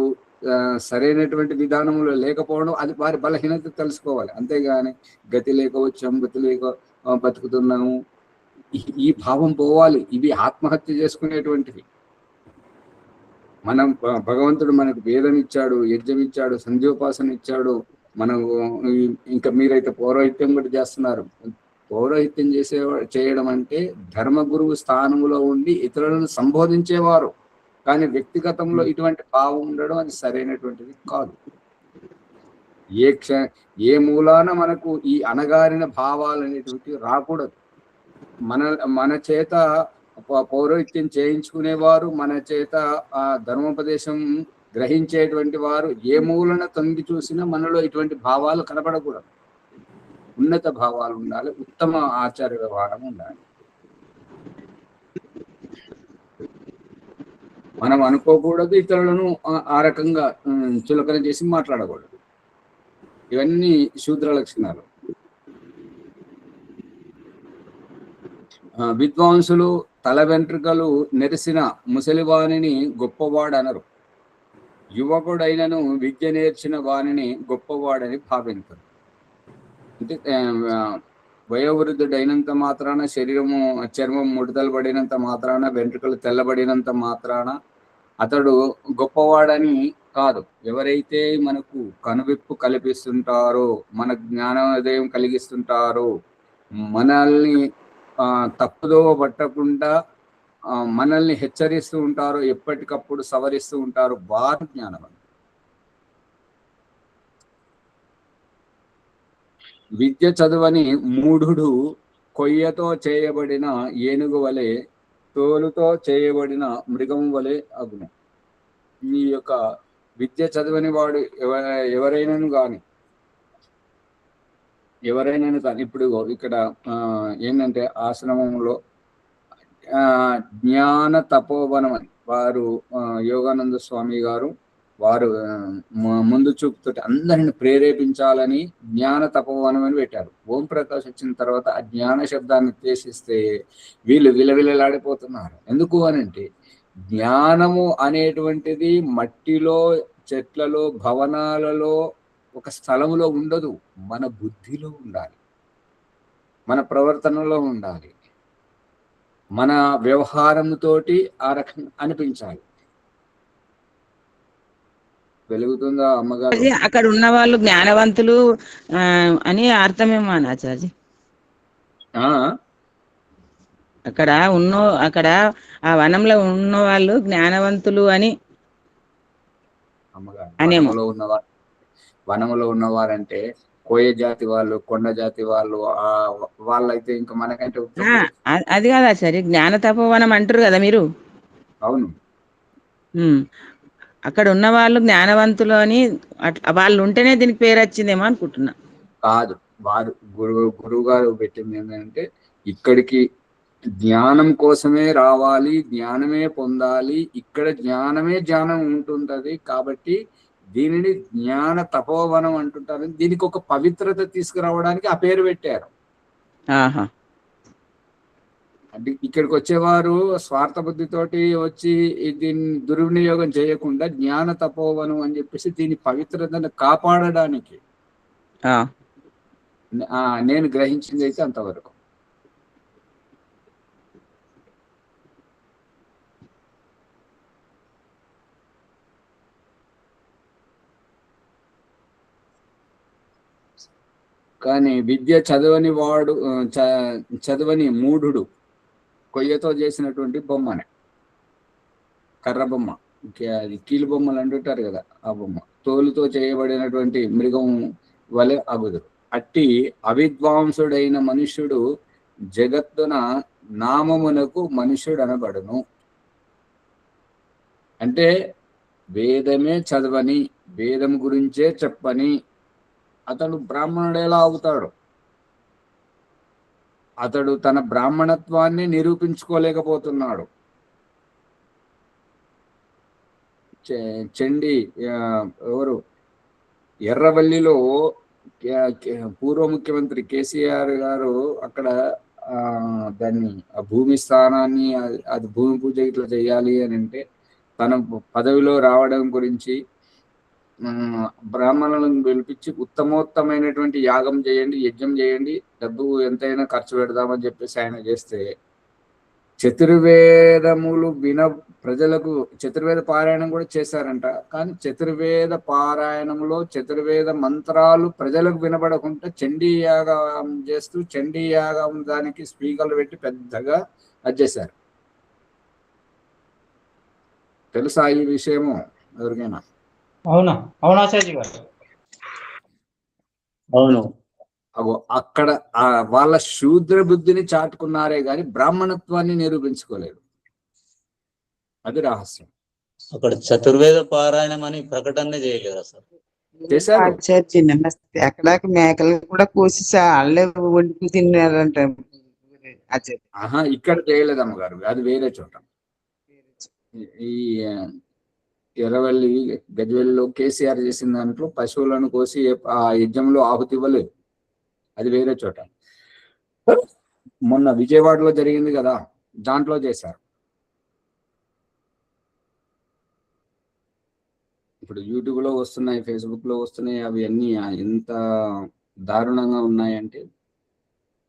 సరైనటువంటి విధానంలో లేకపోవడం అది వారి బలహీనత తెలుసుకోవాలి. అంతేగాని గతి లేక వచ్చాము, గతి లేక బతుకుతున్నాము, ఈ భావం పోవాలి. ఇవి ఆత్మహత్య చేసుకునేటువంటివి. మనం భగవంతుడు మనకు వేదం ఇచ్చాడు, యజ్ఞం ఇచ్చాడు, సంధ్యోపాసన ఇచ్చాడు. మనం ఇంకా మీరైతే పౌరోహిత్యం కూడా చేస్తున్నారు. పౌరోహిత్యం చేయడం అంటే ధర్మగురువు స్థానంలో ఉండి ఇతరులను సంబోధించేవారు. కానీ వ్యక్తిగతంలో ఇటువంటి భావం ఉండడం అది సరైనటువంటిది కాదు. ఏ మూలాన మనకు ఈ అణగారిన భావాలు అనేటువంటివి రాకూడదు. మన చేత పౌరోహిత్యం చేయించుకునేవారు, మన చేత ధర్మోపదేశం గ్రహించేటువంటి వారు ఏ మూలన తొంగి చూసినా మనలో ఇటువంటి భావాలు కనబడకూడదు. ఉన్నత భావాలు ఉండాలి, ఉత్తమ ఆచార వ్యవహారం ఉండాలి. మనం అనుకోకూడదు, ఇతరులను ఆ రకంగా చులకన చేసి మాట్లాడకూడదు. ఇవన్నీ శూద్ర లక్షణాలు. విద్వాంసులు తల వెంట్రుకలు నెరిసిన ముసలివాణిని గొప్పవాడనరు. యువకుడైనను విద్య నేర్చిన వాణిని గొప్పవాడని భావించరు. అంటే వయోవృద్ధుడైనంత మాత్రాన, చర్మం ముడతలు పడినంత మాత్రాన, వెంట్రుకలు తెల్లబడినంత మాత్రాన అతడు గొప్పవాడని కాదు. ఎవరైతే మనకు కనువిప్పు కల్పిస్తుంటారో, మన జ్ఞానోదయం కలిగిస్తుంటారో, మనల్ని తప్పుదోవ పట్టకుండా మనల్ని హెచ్చరిస్తూ ఉంటారో, ఎప్పటికప్పుడు సవరిస్తూ ఉంటారో, వారు జ్ఞానవంతులు. విద్య చదువని మూఢుడు కొయ్యతో చేయబడిన ఏనుగు వలె, తోలుతో చేయబడిన మృగం వలె అగును. ఈ యొక్క విద్య చదవని వాడు ఎవరైనాను కానీ ఇప్పుడు ఇక్కడ ఏంటంటే ఆశ్రమంలో జ్ఞాన తపోవనం అని వారు యోగానంద స్వామి గారు వారు ముందు చూపుతో అందరిని ప్రేరేపించాలని జ్ఞాన తపోవనం అని పెట్టారు. ఓం ప్రకాష్ వచ్చిన తర్వాత ఆ జ్ఞాన శబ్దాన్ని ఉద్దేశిస్తే వీళ్ళు విలవిలలాడిపోతున్నారు. ఎందుకు అనంటే జ్ఞానము అనేటువంటిది మట్టిలో, చెట్లలో, భవనాలలో, ఒక స్థలములో ఉండదు. మన బుద్ధిలో ఉండాలి, మన ప్రవర్తనలో ఉండాలి, మన వ్యవహారంతోటి ఆ రకంగా అనిపించాలి. వెలుగుతుందా అమ్మగారు? అక్కడ ఉన్న వాళ్ళు జ్ఞానవంతులు అని అర్థమేమో అని ఆచార్య. అక్కడ ఆ వనంలో ఉన్న వాళ్ళు జ్ఞానవంతులు అని అమ్మగారు. వనంలో ఉన్నవారంటే కోయ జాతి వాళ్ళు, కొండ జాతి వాళ్ళు, వాళ్ళైతే ఇంకా మనకంటే అది కాదా సరే, జ్ఞాన తపోవనం అంటారు కదా మీరు. అవును. అక్కడ ఉన్న వాళ్ళు జ్ఞానవంతులు అని వాళ్ళు ఉంటేనే దీనికి పేరు వచ్చిందేమో అనుకుంటున్నా. కాదు, వారు గురువు గారు పెట్టింది ఏంటంటే ఇక్కడికి జ్ఞానం కోసమే రావాలి, జ్ఞానమే పొందాలి, ఇక్కడ జ్ఞానం ఉంటుంటది కాబట్టి దీనిని జ్ఞాన తపోవనం అంటుంటారు. దీనికి ఒక పవిత్రత తీసుకురావడానికి ఆ పేరు పెట్టారు. అంటే ఇక్కడికి వచ్చేవారు స్వార్థ బుద్ధితోటి వచ్చి దీన్ని దుర్వినియోగం చేయకుండా జ్ఞాన తపోవనం అని చెప్పేసి దీని పవిత్రతను కాపాడడానికి నేను గ్రహించింది అయితే అంతవరకు. కానీ విద్య చదవని మూఢుడు కొయ్యతో చేసినటువంటి బొమ్మనే, కర్ర బొమ్మ, అది కీలు బొమ్మలు అంటుంటారు కదా, ఆ బొమ్మ తోలుతో చేయబడినటువంటి మృగం వలె అగుదురు. అట్టి అవిద్వాంసుడైన మనుష్యుడు జగత్తున నామమునకు మనుష్యుడు అనబడును. అంటే వేదమే చదవని, వేదం గురించే చెప్పని అతడు బ్రాహ్మణుడు ఎలా అవుతాడు? అతడు తన బ్రాహ్మణత్వాన్ని నిరూపించుకోలేకపోతున్నాడు. చండి ఎవరు ఎర్రవల్లిలో పూర్వ ముఖ్యమంత్రి కేసీఆర్ గారు అక్కడ దాన్ని ఆ భూమి స్థానాన్ని అది భూమి పూజ ఇట్లా చేయాలి అని అంటే తన పదవిలో రావడం గురించి బ్రాహ్మణులను పిలిపించి ఉత్తమోత్తమైనటువంటి యాగం చేయండి, యజ్ఞం చేయండి, డబ్బు ఎంతైనా ఖర్చు పెడదామని చెప్పేసి ఆయన చేస్తే చతుర్వేదములు ప్రజలకు చతుర్వేద పారాయణం కూడా చేశారంట. కానీ చతుర్వేద పారాయణంలో చతుర్వేద మంత్రాలు ప్రజలకు వినబడకుండా చండీ యాగం చేస్తూ చండీ యాగం దానికి స్పీకర్లు పెట్టి పెద్దగా అది చేశారు. తెలుసా ఈ విషయము ఎవరికైనా? అవునాచార్య గారు. అవును. అక్కడ వాళ్ళ శూద్ర బుద్ధిని చాటుకున్నారే గాని బ్రాహ్మణత్వాన్ని నిరూపించుకోలేదు. అది రహస్యం. అక్కడ చతుర్వేద పారాయణం అని ప్రకటన చేయలేదు అసలు. చేశారు. నమస్తే. అక్కడ మేకలు కూడా కోసి వాళ్ళే వండుకు తిన్నారంట. ఇక్కడ చేయలేదు అమ్మగారు, అది వేరే చోట. ఈ ఎర్రవల్లి గజ్వెల్లో కేసీఆర్ చేసిన దాంట్లో పశువులను కోసి ఆ యజ్ఞంలో ఆహుతి ఇవ్వలేదు, అది వేరే చోట. మొన్న విజయవాడలో జరిగింది కదా, దాంట్లో చేశారు. ఇప్పుడు యూట్యూబ్ లో వస్తున్నాయి, ఫేస్బుక్ లో వస్తున్నాయి, అవి అన్ని ఎంత దారుణంగా ఉన్నాయంటే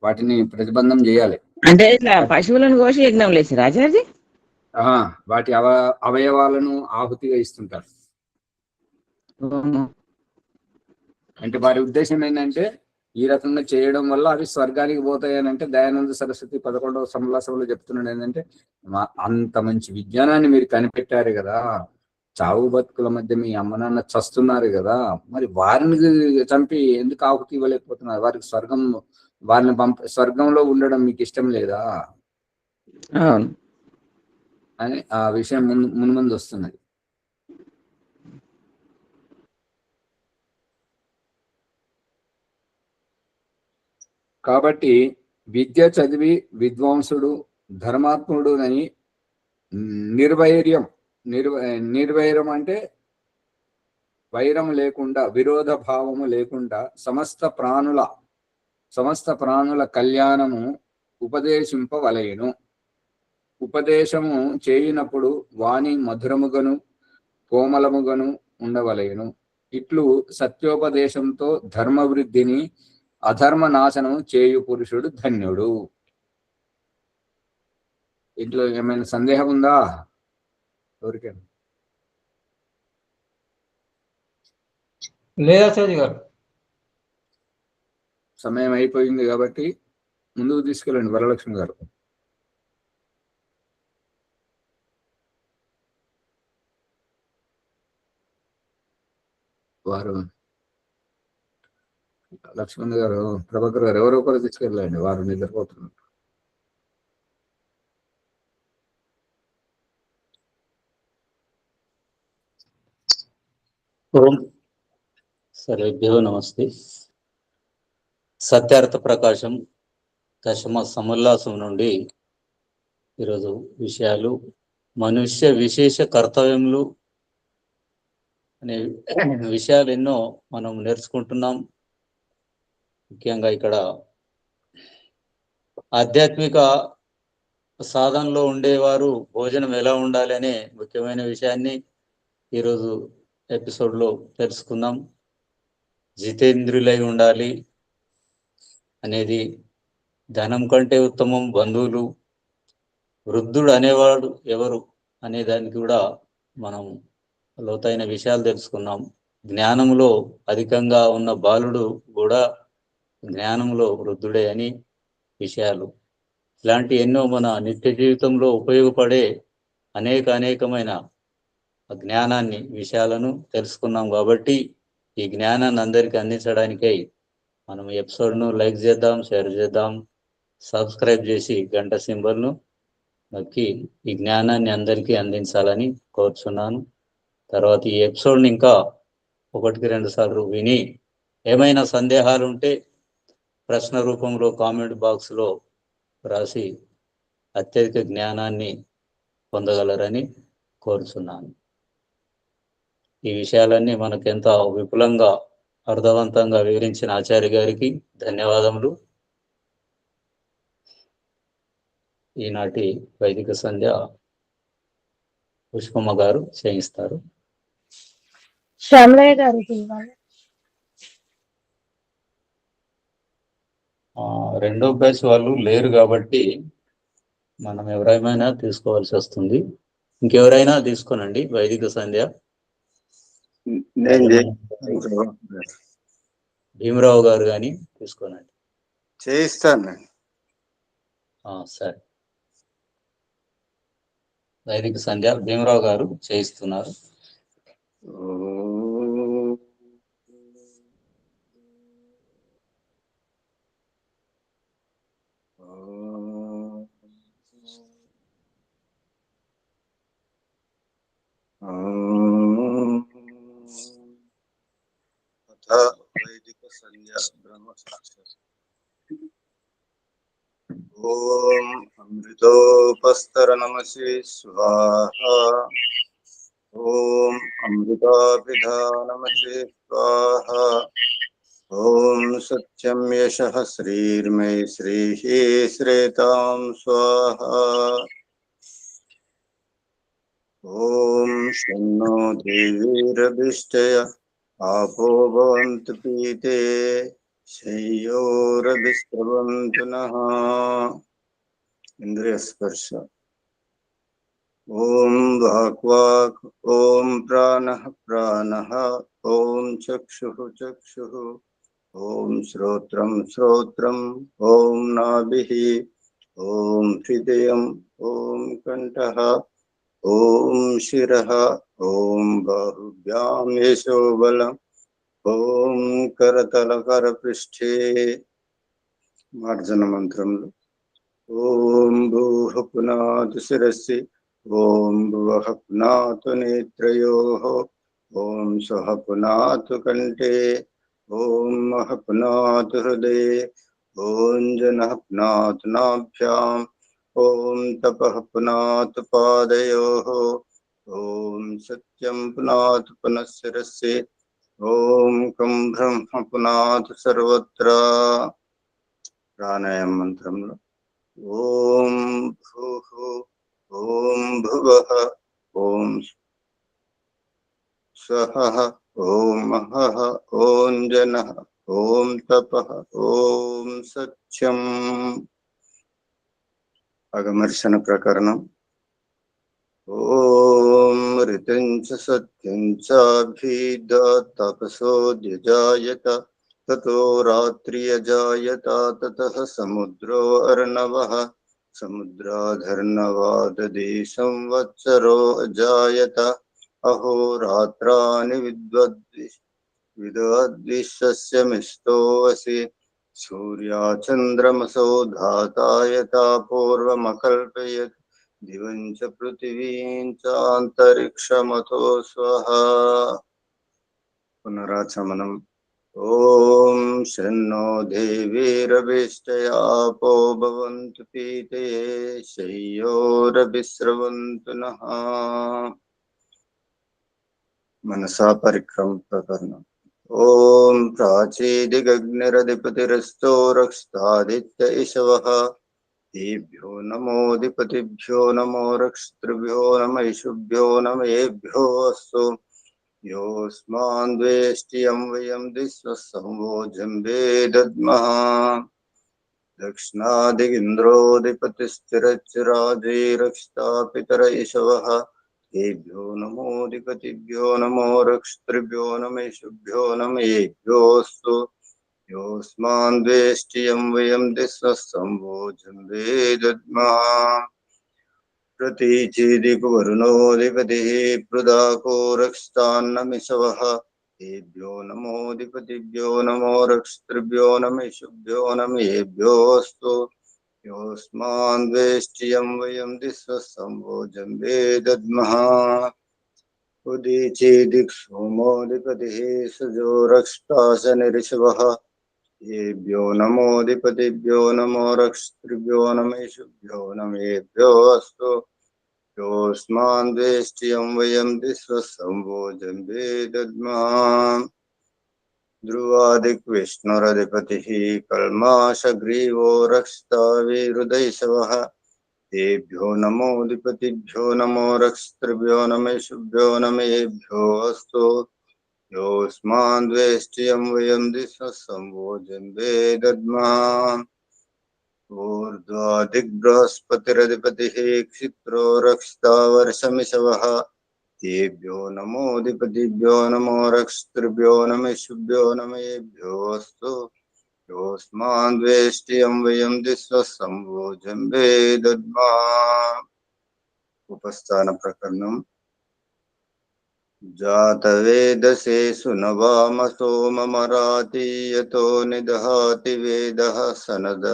వాటిని ప్రతిబంధం చేయాలి. అంటే ఇట్లా పశువులను కోసి యజ్ఞం లేచి రాజాజీ వాటి అవయవాలను ఆహుతిగా ఇస్తుంటారు. అవును. అంటే వారి ఉద్దేశం ఏంటంటే ఈ రకంగా చేయడం వల్ల అవి స్వర్గానికి పోతాయి అని. అంటే దయానంద సరస్వతి 11వ సమలాసంలో చెప్తున్నాడు ఏంటంటే, అంత మంచి విజ్ఞానాన్ని మీరు కనిపెట్టారు కదా, చావు బతుకుల మధ్య మీ అమ్మ నాన్న చస్తున్నారు కదా, మరి వారిని చంపి ఎందుకు ఆహుతి ఇవ్వలేకపోతున్నారు? వారికి వారిని స్వర్గంలో ఉండడం మీకు ఇష్టం లేదా అవును. అని ఆ విషయం ముందు వస్తున్నది. కాబట్టి విద్య చదివి విద్వాంసుడు ధర్మాత్ముడు అని నిర్వైరం అంటే వైరం లేకుండా, విరోధ భావము లేకుండా సమస్త ప్రాణుల కళ్యాణము ఉపదేశింపవలయను. ఉపదేశము చేయినప్పుడు వాణి మధురముగను కోమలముగను ఉండవలయను. ఇట్లు సత్యోపదేశంతో ధర్మవృద్ధిని అధర్మ నాశనం చేయు పురుషుడు ధన్యుడు. ఇంట్లో ఏమైనా సందేహం ఉందా ఎవరికైనా? లేదాచార్య గారు. సమయం అయిపోయింది కాబట్టి ముందుకు తీసుకెళ్ళండి వరలక్ష్మి గారు. వారు లక్ష్మణ్ గారు, ప్రభాకర్ గారు, ఎవరో ఒకరు తీసుకెళ్ళండి, వారు నిద్రపోతున్నారు. ఓం సర్వేభ్యో నమస్తే. సత్యార్థ ప్రకాశం దశమ సమోల్లాసం నుండి ఈరోజు విషయాలు మనుష్య విశేష కర్తవ్యములు అనే విషయాలు ఎన్నో మనం నేర్చుకుంటున్నాం. ముఖ్యంగా ఇక్కడ ఆధ్యాత్మిక సాధనలో ఉండేవారు భోజనం ఎలా ఉండాలి అనే ముఖ్యమైన విషయాన్ని ఈరోజు ఎపిసోడ్లో తెలుసుకుందాం. జితేంద్రులై ఉండాలి అనేది, ధనం కంటే ఉత్తమం బంధువులు, వృద్ధుడు అనేవాడు ఎవరు అనే దానికి కూడా మనం లోతైన విషయాలు తెలుసుకున్నాం. జ్ఞానంలో అధికంగా ఉన్న బాలుడు కూడా జ్ఞానంలో వృద్ధుడే అని విషయాలు, ఇలాంటి ఎన్నో మన నిత్య జీవితంలో ఉపయోగపడే అనేకమైన జ్ఞానాన్ని విషయాలను తెలుసుకున్నాం. కాబట్టి ఈ జ్ఞానాన్ని అందరికీ అందించడానికై మనం ఎపిసోడ్ను లైక్ చేద్దాం, షేర్ చేద్దాం, సబ్స్క్రైబ్ చేసి గంట సింబల్ను నొక్కి ఈ జ్ఞానాన్ని అందరికీ అందించాలని కోరుచున్నాను. తర్వాత ఈ ఎపిసోడ్ని ఇంకా 1-2 సార్లు విని ఏమైనా సందేహాలు ఉంటే ప్రశ్న రూపంలో కామెంట్ బాక్స్లో రాసి అత్యధిక జ్ఞానాన్ని పొందగలరని కోరుచున్నాను. ఈ విషయాలన్నీ మనకెంత విపులంగా అర్థవంతంగా వివరించిన ఆచార్య గారికి ధన్యవాదములు. ఈనాటి వైదిక సంధ్య పుష్పమ్మ గారు చేయిస్తారు. శ్యామలయ్య గారు రెండో బ్యాచ్ వాళ్ళు లేరు కాబట్టి మనం ఎవరైనా తీసుకోవాల్సి వస్తుంది. ఇంకెవరైనా తీసుకోనండి వైదిక సంధ్య. భీమరావు గారు కానీ తీసుకోనండి. చేయిస్తాను. సరే, వైదిక సంధ్య భీమరావు గారు చేయిస్తున్నారు. వైదిక సంధ్య బ్రహ్మ సాక్షాత్. ఓం అమృతోపస్తర నమసి స్వాహా. ఓం అమృతాభిధానమసి స్వాహా. ఓం సత్యం యశః శ్రీర్మే శ్రీః శ్రేతాం స్వాహా. ఓం శన్నో దేవీరభిష్టయ आपो भवन्तु पीते शय्योरभिस्रवन्तु नः. इंद्रिय स्पर्श. ओम वाक् वाक्, ओम प्राणः प्राणः, चक्षुः चक्षुः ॐ श्रोत्रं श्रोत्रम् ॐ नाभिः ॐ हृदयम् ॐ कण्ठः ॐ शिरः ॐ बाहुभ्यां यशो बलम् ॐ करतलकरपृष्ठे मार्जन मंत्रमुలు ॐ भूः पुनातु शिरसि ॐ भुवः पुनातु नेत्रयोः ॐ स्वः पुनातु कण्ठे ॐ महः पुनातु हृदये ॐ जनः पुनातु नाभ्याम् ॐ तपः पुनातु पादयोः ॐ सत्यं पुनातु पुनः शिरसि ॐ कं ब्रह्म पुनातु सर्वत्र प्राणायाम मंत्रములు ॐ भूः ॐ भुवः ॐ स्वः ॐ महः ॐ जनः ॐ तपः ॐ सत्यम् अगमर्शन प्रकरणम् ॐ ऋतं च सत्यं च अभिधात् तपसो द्यजायत ततो रात्रियजायत ततः समुद्रो अर्णवः समुद्राधर्णवाददे संवत्सरो अजायत अहोरात्राणि विद्वद्विश्वस्य मिष्टोऽसि सूर्याचन्द्रमसो धाता यथा पूर्वमकल्पयत् दिवं च पृथिवीं च अन्तरिक्षमतो स्वः पुनराचमनम् ॐ शन्नो देवीरभिष्टयापो भवन्तु पीते शय्योरभिस्रवन्तु नः मनसा परिक्रम प्रकरणम् ॐ प्राचीदिगग्निरधिपतिरस्तो रक्षतादित्य इषवः तेभ्यो नमोऽधिपतिभ्यो नमो रक्षतृभ्यो नम ईशुभ्यो नमेभ्यो अस्तु योऽस्मान् द्वेष्टियं वयं दिस्वसंवोजम्बे दद्मः दक्षिणादिगिन्द्रोऽधिपतिस्थिरच्चिराजे रक्षता पितर इषवः तेभ्यो नमोऽधिपतिभ्यो नमो रक्षतृभ्यो नमेषुभ्यो नमेभ्योऽस्तु योऽस्मान् द्वेष्टियं वयं दिस्वसंवोजम्बे दद्मः प्रतीचीदिकुवरुणोऽधिपतिः पृदाको रक्षतान्नमिषवः तेभ्यो नमोऽधिपतिभ्यो नमो रक्षतृभ्यो नमेषुभ्यो नमेभ्योऽस्तु योऽस्मान् द्वेष्टियं वयं दिस्वसंवोजम्बे दद्मः उदीचीदिक्सोमोऽधिपतिः सुजो रक्षताशनिरिषवः तेभ्यो नमोऽधिपतिभ्यो नमो रक्षतृभ्यो नमेषुभ्यो नमेभ्योऽस्तु योऽस्मान् द्वेष्टियं वयं दिस्वसंवोजम्बे दद्मः ध्रुवादिक्विष्णुरधिपतिः कल्माषग्रीवो रक्षता विरुदैषवः तेभ्यो नमोऽधिपतिभ्यो नमो रक्षतृभ्यो नमेषुभ्यो नमेभ्योऽस्तु योऽस्मान् द्वेष्टियं वयं दिस्वसंवोजम्बे दद्मः ऊर्ध्वादिग्बृहस्पतिरधिपतिः क्षिप्रो रक्षता वर्षमिषवः तेभ्यो नमोऽधिपतिभ्यो नमो रक्षतृभ्यो नमेषुभ्यो नमेभ्योऽस्तु योऽस्मान् द्वेष्टियं वयं दिस्वसंवोजम्बे दद्मः उपस्थान प्रकरणम् जातवेदसे सुनवामसो ममराति यतो निदहाति वेदः सनद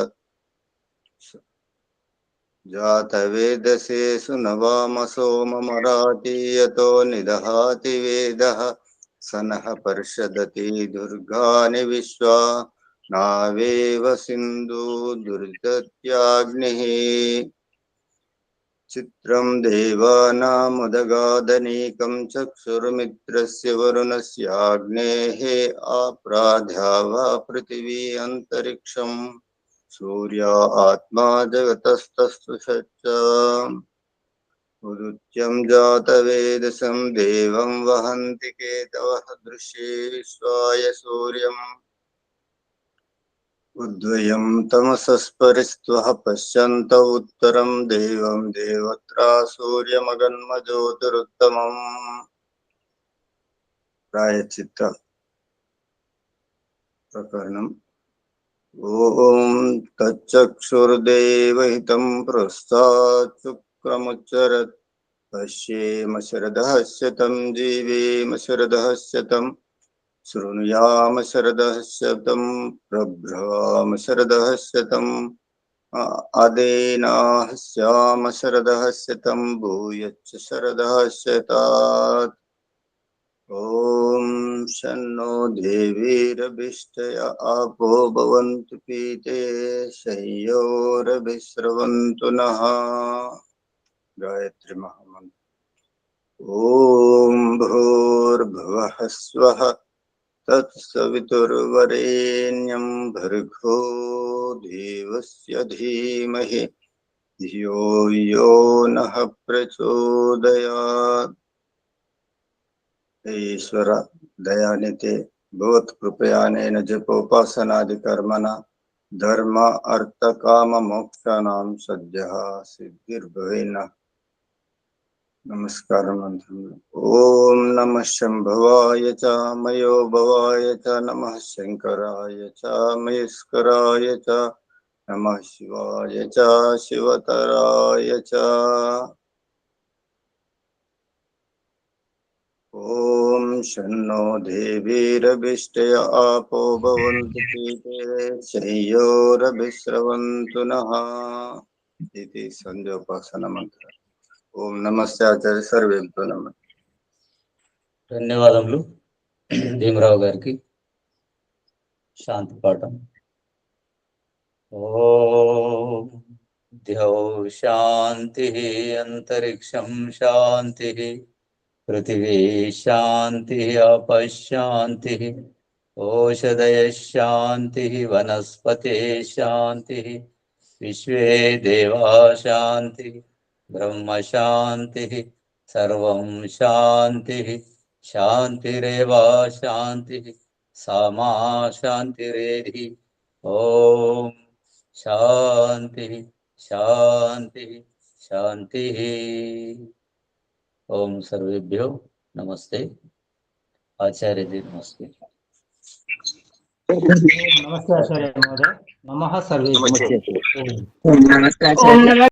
जातवेदसे सुनवामसो ममराति यतो निदहाति वेदः सनः पर्षदति दुर्गानि विश्वा नावेव सिन्धु दुर्दत्याग्निः चित्रं देवानामुदगादनीकं चक्षुर्मित्रस्य वरुणस्याग्नेः आप्राध्यावा पृथिवी अन्तरिक्षम् सूर्य आत्मा जगतस्तस्तु षट्च उदुत्यं जातवेदसं देवं वहन्ति केतवः दृश्ये विश्वाय सूर्यम् उद्वयं तमसस्परिस्त्वः पश्यन्त उत्तरं देवं देवत्रा सूर्यमगन्मज्योतिरुत्तमम् प्रायश्चित्त प्रकरणम्। ओम तच्चक्षुर्देवहितं प्रोस्तात् शुक्रमुच्चरत् पश्येम शरदः शतं जीवेम शरदः शतं शृणुयाम शरदः शतं प्रभ्रवाम शरदः शतं आदेनाहस्याम शरदः शतं भूयश्च शरदः शतात्। ओम शन्नो देवीरभिष्टय आपो भवन्तु पीते शय्योरभिस्रवन्तु नः। गायत्री महामंत्र। ओम भूर्भुवः स्वः तत्सवितुर्वरेण्यं भर्गो देवस्य धीमहि धियो यो नः प्रचोदयात्। ईश्वर दयानिते भवत् कृपयानेन जपोपासनादि कर्मणा धर्म अर्थ काम मोक्षाणां सद्यः सिद्धिर्भवेन्न। नमस्कार मंत्र। ओम नमः शंभवाय च मयो भवाय च नमः शंकराय च महेश्वराय च नमः शिवाय च शिवतराय च। ओम शन्नो देवीरभिष्टय आपो भवन्तु पीते शय्योरभिस्रवन्तु नः। इति संध्योपासना मंत्र। ओम नमస్తే आचार्य सर्वेभ्यो नमः। ధన్యవాదములు భీమరావు గారికి. శాంతి పాఠం. ఓం ద్యౌ శాంతి అంతరిక్షం శాంతి పృథివీ శాంతి అపశాంతి ఓషధయ శాంతి వనస్పతే శాంతి విశ్వే దేవా శాంతి బ్రహ్మ శాంతి సర్వం శాంతి శాంతిరేవ శాంతి సామా శాంతిరేధి. ఓం శాంతి శాంతి శాంతి. ఓం సర్వేభ్యో నమస్తే. ఆచార్యజీ నమస్తే. నమస్తే ఆచార్య మహోదయ. నమః సర్వేభ్యో. నమస్తే ఆచార్య.